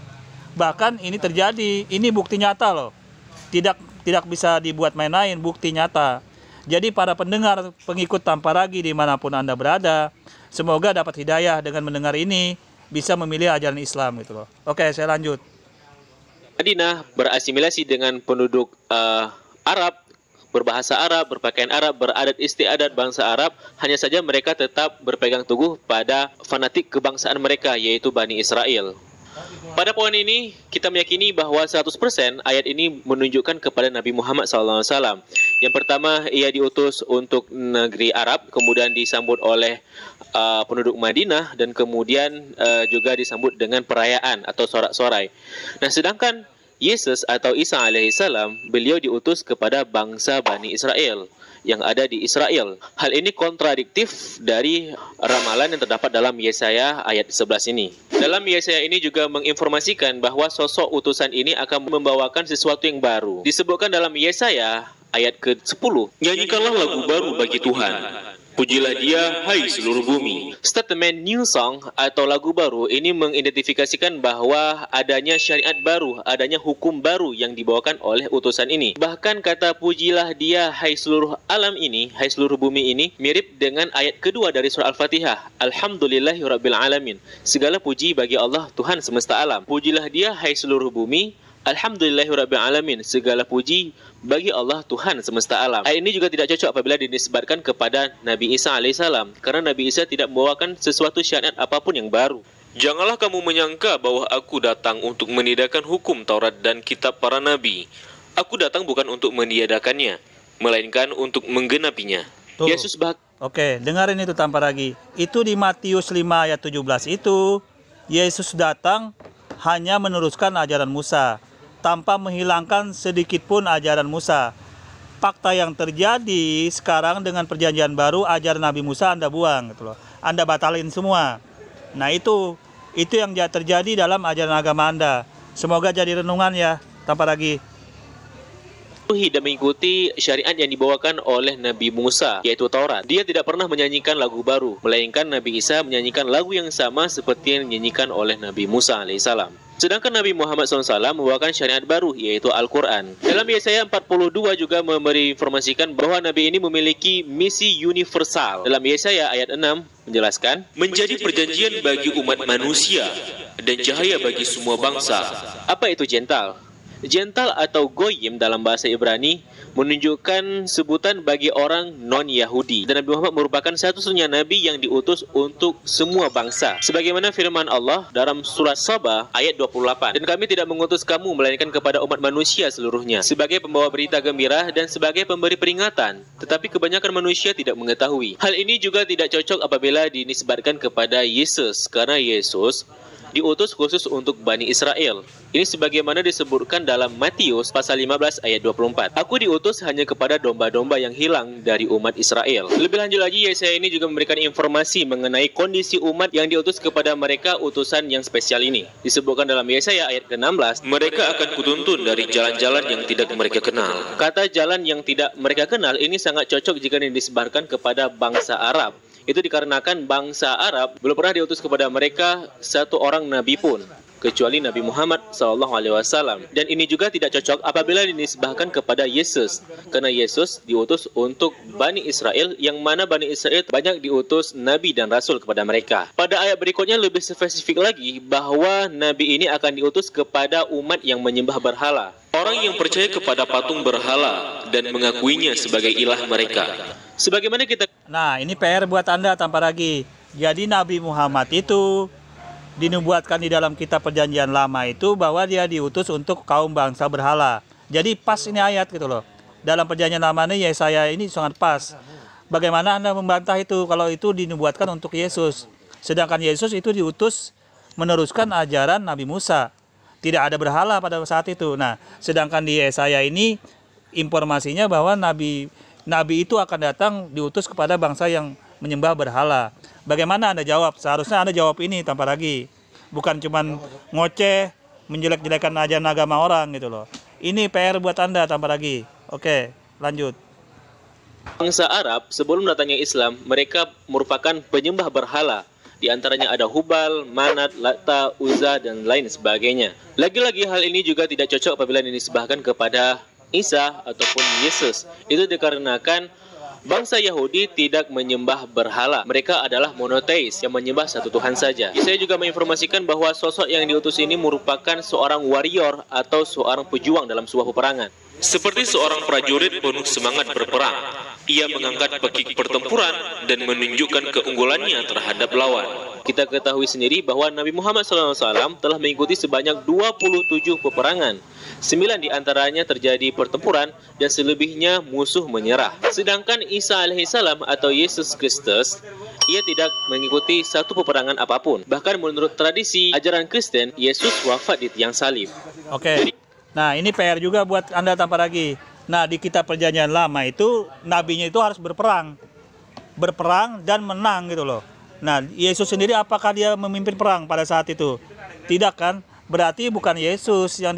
Bahkan ini terjadi, ini bukti nyata loh. Tidak bisa dibuat main-main, bukti nyata. Jadi para pendengar, pengikut tanpa lagi dimanapun Anda berada, semoga dapat hidayah dengan mendengar ini, bisa memilih ajaran Islam gitu loh. Oke, saya lanjut. Madinah berasimilasi dengan penduduk Arab, berbahasa Arab, berpakaian Arab, beradat istiadat bangsa Arab. Hanya saja mereka tetap berpegang teguh pada fanatik kebangsaan mereka, yaitu Bani Israel. Pada poin ini, kita meyakini bahwa 100% ayat ini menunjukkan kepada Nabi Muhammad SAW. Yang pertama, ia diutus untuk negeri Arab, kemudian disambut oleh penduduk Madinah, dan kemudian juga disambut dengan perayaan atau sorak-sorai. Nah, sedangkan Yesus atau Isa alaihissalam, beliau diutus kepada bangsa Bani Israel yang ada di Israel. Hal ini kontradiktif dari ramalan yang terdapat dalam Yesaya ayat 11 ini. Dalam Yesaya ini juga menginformasikan bahwa sosok utusan ini akan membawakan sesuatu yang baru. Disebutkan dalam Yesaya ayat ke-10, nyanyikanlah lagu baru bagi Tuhan. Pujilah dia, hai seluruh bumi. Statement new song atau lagu baru ini mengidentifikasikan bahwa adanya syariat baru, adanya hukum baru yang dibawakan oleh utusan ini. Bahkan kata pujilah dia, hai seluruh alam ini, hai seluruh bumi ini, mirip dengan ayat kedua dari surah Al-Fatihah. Alhamdulillahirabbil alamin. Segala puji bagi Allah, Tuhan semesta alam. Pujilah dia, hai seluruh bumi. Alhamdulillahirabbil alamin. Segala puji bagi Allah Tuhan semesta alam. Ayat ini juga tidak cocok apabila dinisbatkan kepada Nabi Isa alaihissalam, karena Nabi Isa tidak membawakan sesuatu syariat apapun yang baru. Janganlah kamu menyangka bahwa aku datang untuk meniadakan hukum Taurat dan kitab para nabi. Aku datang bukan untuk meniadakannya, melainkan untuk menggenapinya. Oke, dengerin itu tanpa lagi. Itu di Matius 5 ayat 17 itu, Yesus datang hanya meneruskan ajaran Musa, tanpa menghilangkan sedikit pun ajaran Musa. Fakta yang terjadi sekarang dengan perjanjian baru, ajaran Nabi Musa Anda buang gitu loh. Anda batalin semua. Nah itu yang terjadi dalam ajaran agama Anda. Semoga jadi renungan ya, tanpa lagi. Dan mengikuti syariat yang dibawakan oleh Nabi Musa, yaitu Taurat. Dia tidak pernah menyanyikan lagu baru, melainkan Nabi Isa menyanyikan lagu yang sama seperti yang dinyanyikan oleh Nabi Musa alaihissalam. Sedangkan Nabi Muhammad SAW membawakan syariat baru, yaitu Al-Quran. Dalam Yesaya 42 juga memberi informasikan bahwa Nabi ini memiliki misi universal. Dalam Yesaya ayat 6 menjelaskan, menjadi perjanjian bagi umat manusia dan cahaya bagi semua bangsa. Apa itu jental? Jental atau goyim dalam bahasa Ibrani menunjukkan sebutan bagi orang non-Yahudi. Dan Nabi Muhammad merupakan satu-satunya Nabi yang diutus untuk semua bangsa. Sebagaimana firman Allah dalam surat Saba ayat 28. Dan kami tidak mengutus kamu melainkan kepada umat manusia seluruhnya, sebagai pembawa berita gembira dan sebagai pemberi peringatan. Tetapi kebanyakan manusia tidak mengetahui. Hal ini juga tidak cocok apabila dinisbatkan kepada Yesus, karena Yesus diutus khusus untuk Bani Israel. Ini sebagaimana disebutkan dalam Matius pasal 15 ayat 24. Aku diutus hanya kepada domba-domba yang hilang dari umat Israel. Lebih lanjut lagi, Yesaya ini juga memberikan informasi mengenai kondisi umat yang diutus kepada mereka utusan yang spesial ini. Disebutkan dalam Yesaya ayat ke-16, mereka akan kutuntun dari jalan-jalan yang tidak mereka kenal. Kata jalan yang tidak mereka kenal ini sangat cocok jika disebarkan kepada bangsa Arab. Itu dikarenakan bangsa Arab belum pernah diutus kepada mereka satu orang nabi pun, kecuali Nabi Muhammad SAW. Dan ini juga tidak cocok apabila dinisbahkan kepada Yesus, karena Yesus diutus untuk Bani Israel, yang mana Bani Israel banyak diutus Nabi dan Rasul kepada mereka. Pada ayat berikutnya lebih spesifik lagi bahwa Nabi ini akan diutus kepada umat yang menyembah berhala, orang yang percaya kepada patung berhala dan mengakuinya sebagai ilah mereka. Sebagaimana kita... Nah, ini PR buat Anda tanpa lagi. Jadi Nabi Muhammad itu dinubuatkan di dalam kitab perjanjian lama itu bahwa dia diutus untuk kaum bangsa berhala. Jadi pas ini ayat gitu loh. Dalam perjanjian lama ini Yesaya ini sangat pas. Bagaimana Anda membantah itu kalau itu dinubuatkan untuk Yesus? Sedangkan Yesus itu diutus meneruskan ajaran Nabi Musa. Tidak ada berhala pada saat itu. Nah, sedangkan di Yesaya ini informasinya bahwa Nabi itu akan datang diutus kepada bangsa yang menyembah berhala. Bagaimana Anda jawab? Seharusnya Anda jawab ini tanpa lagi. Bukan cuman ngoceh, menjelek-jelekan ajaran agama orang gitu loh. Ini PR buat Anda tanpa lagi. Oke, lanjut. Bangsa Arab sebelum datangnya Islam, mereka merupakan penyembah berhala. Di antaranya ada Hubal, Manat, Lata, Uzza, dan lain sebagainya. Lagi-lagi hal ini juga tidak cocok apabila dinisbahkan kepada Isa ataupun Yesus. Itu dikarenakan bangsa Yahudi tidak menyembah berhala. Mereka adalah monoteis yang menyembah satu Tuhan saja. Saya juga menginformasikan bahwa sosok yang diutus ini merupakan seorang warrior atau seorang pejuang dalam sebuah peperangan. Seperti seorang prajurit penuh semangat berperang, ia mengangkat pekik pertempuran dan menunjukkan keunggulannya terhadap lawan. Kita ketahui sendiri bahwa Nabi Muhammad SAW telah mengikuti sebanyak 27 peperangan. 9 diantaranya terjadi pertempuran dan selebihnya musuh menyerah. Sedangkan Isa alaihissalam atau Yesus Kristus, ia tidak mengikuti satu peperangan apapun. Bahkan menurut tradisi ajaran Kristen, Yesus wafat di tiang salib. Oke. Nah, ini PR juga buat Anda tanpa lagi. Nah, di kitab perjanjian lama itu nabinya itu harus berperang dan menang gitu loh. Nah, Yesus sendiri apakah dia memimpin perang pada saat itu? Tidak kan? Berarti bukan Yesus yang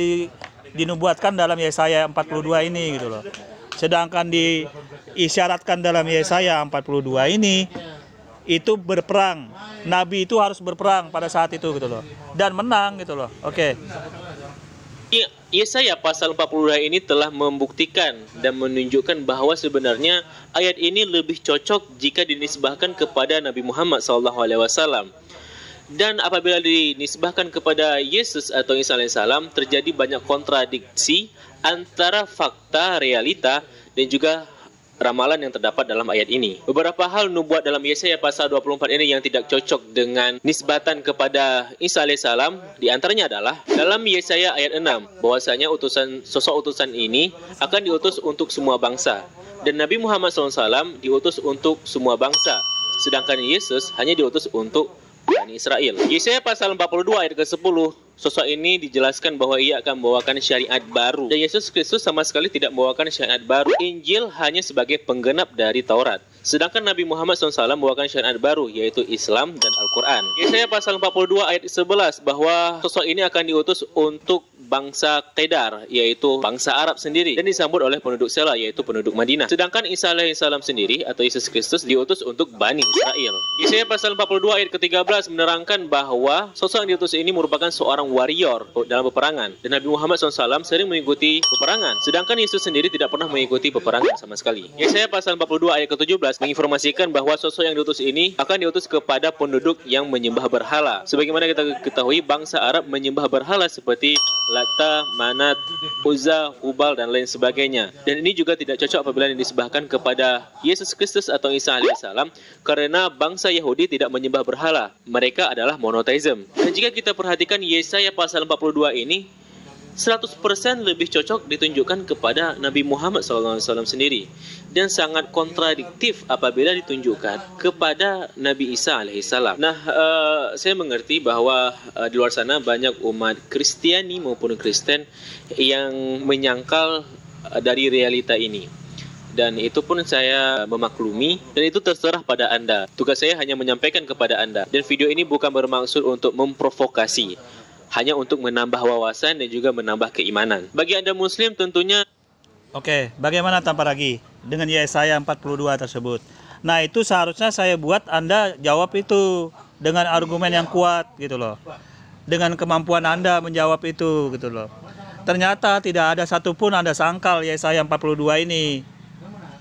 dinubuatkan dalam Yesaya 42 ini gitu loh. Sedangkan diisyaratkan dalam Yesaya 42 ini itu berperang. Nabi itu harus berperang pada saat itu gitu loh. Dan menang gitu loh. Oke. Yesaya pasal 42 ini telah membuktikan dan menunjukkan bahwa sebenarnya ayat ini lebih cocok jika dinisbahkan kepada Nabi Muhammad SAW. Dan apabila dinisbahkan kepada Yesus atau Isa alaihissalam, terjadi banyak kontradiksi antara fakta, realita, dan juga ramalan yang terdapat dalam ayat ini. Beberapa hal nubuat dalam Yesaya pasal 24 ini yang tidak cocok dengan nisbatan kepada Isa alaihissalam, di antaranya adalah dalam Yesaya ayat 6, bahwasanya sosok utusan ini akan diutus untuk semua bangsa. Dan Nabi Muhammad SAW diutus untuk semua bangsa, sedangkan Yesus hanya diutus untuk Bani Israel. Yesaya pasal 42 ayat ke-10, sosok ini dijelaskan bahwa ia akan membawakan syariat baru. Dan Yesus Kristus sama sekali tidak membawakan syariat baru. Injil hanya sebagai penggenap dari Taurat. Sedangkan Nabi Muhammad SAW membawakan syariat baru, yaitu Islam dan Al-Quran. Yesaya pasal 42 ayat 11 bahwa sosok ini akan diutus untuk bangsa Kedar, yaitu bangsa Arab sendiri, dan disambut oleh penduduk Sela, yaitu penduduk Madinah. Sedangkan Isa alaihissalam sendiri atau Yesus Kristus diutus untuk Bani Israel. Yesaya pasal 42 ayat ke-13 menerangkan bahwa sosok yang diutus ini merupakan seorang warrior dalam peperangan, dan Nabi Muhammad SAW sering mengikuti peperangan, sedangkan Yesus sendiri tidak pernah mengikuti peperangan sama sekali. Yesaya pasal 42 ayat ke-17 menginformasikan bahwa sosok yang diutus ini akan diutus kepada penduduk yang menyembah berhala. Sebagaimana kita ketahui, bangsa Arab menyembah berhala seperti Lata, Manat, Uzza, Hubal, dan lain sebagainya. Dan ini juga tidak cocok apabila disembahkan kepada Yesus Kristus atau Isa alaihissalam, karena bangsa Yahudi tidak menyembah berhala. Mereka adalah monotheism. Dan jika kita perhatikan Yesaya pasal 42 ini, 100% lebih cocok ditunjukkan kepada Nabi Muhammad SAW sendiri, dan sangat kontradiktif apabila ditunjukkan kepada Nabi Isa alaihissalam. Nah, saya mengerti bahwa di luar sana banyak umat Kristiani maupun Kristen yang menyangkal dari realita ini, dan itu pun saya memaklumi, dan itu terserah pada Anda. Tugas saya hanya menyampaikan kepada Anda, dan video ini bukan bermaksud untuk memprovokasi, hanya untuk menambah wawasan dan juga menambah keimanan. Bagi Anda Muslim tentunya. Oke, bagaimana tanpa lagi dengan Yesaya 42 tersebut? Nah, itu seharusnya saya buat Anda jawab itu dengan argumen yang kuat gitu loh. Dengan kemampuan Anda menjawab itu gitu loh. Ternyata tidak ada satupun Anda sangkal Yesaya 42 ini.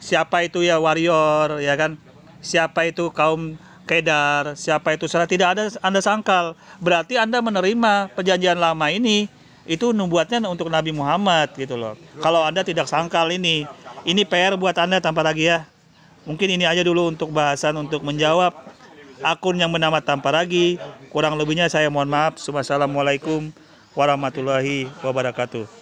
Siapa itu ya warrior, ya kan? Siapa itu kaum Kedar, siapa itu salah, tidak ada Anda sangkal. Berarti Anda menerima perjanjian lama ini itu nubuatnya untuk Nabi Muhammad gitu loh. Kalau Anda tidak sangkal ini PR buat Anda tanpa lagi ya. Mungkin ini aja dulu untuk bahasan untuk menjawab akun yang bernama tanpa lagi. Kurang lebihnya saya mohon maaf. Wassalamualaikum warahmatullahi wabarakatuh.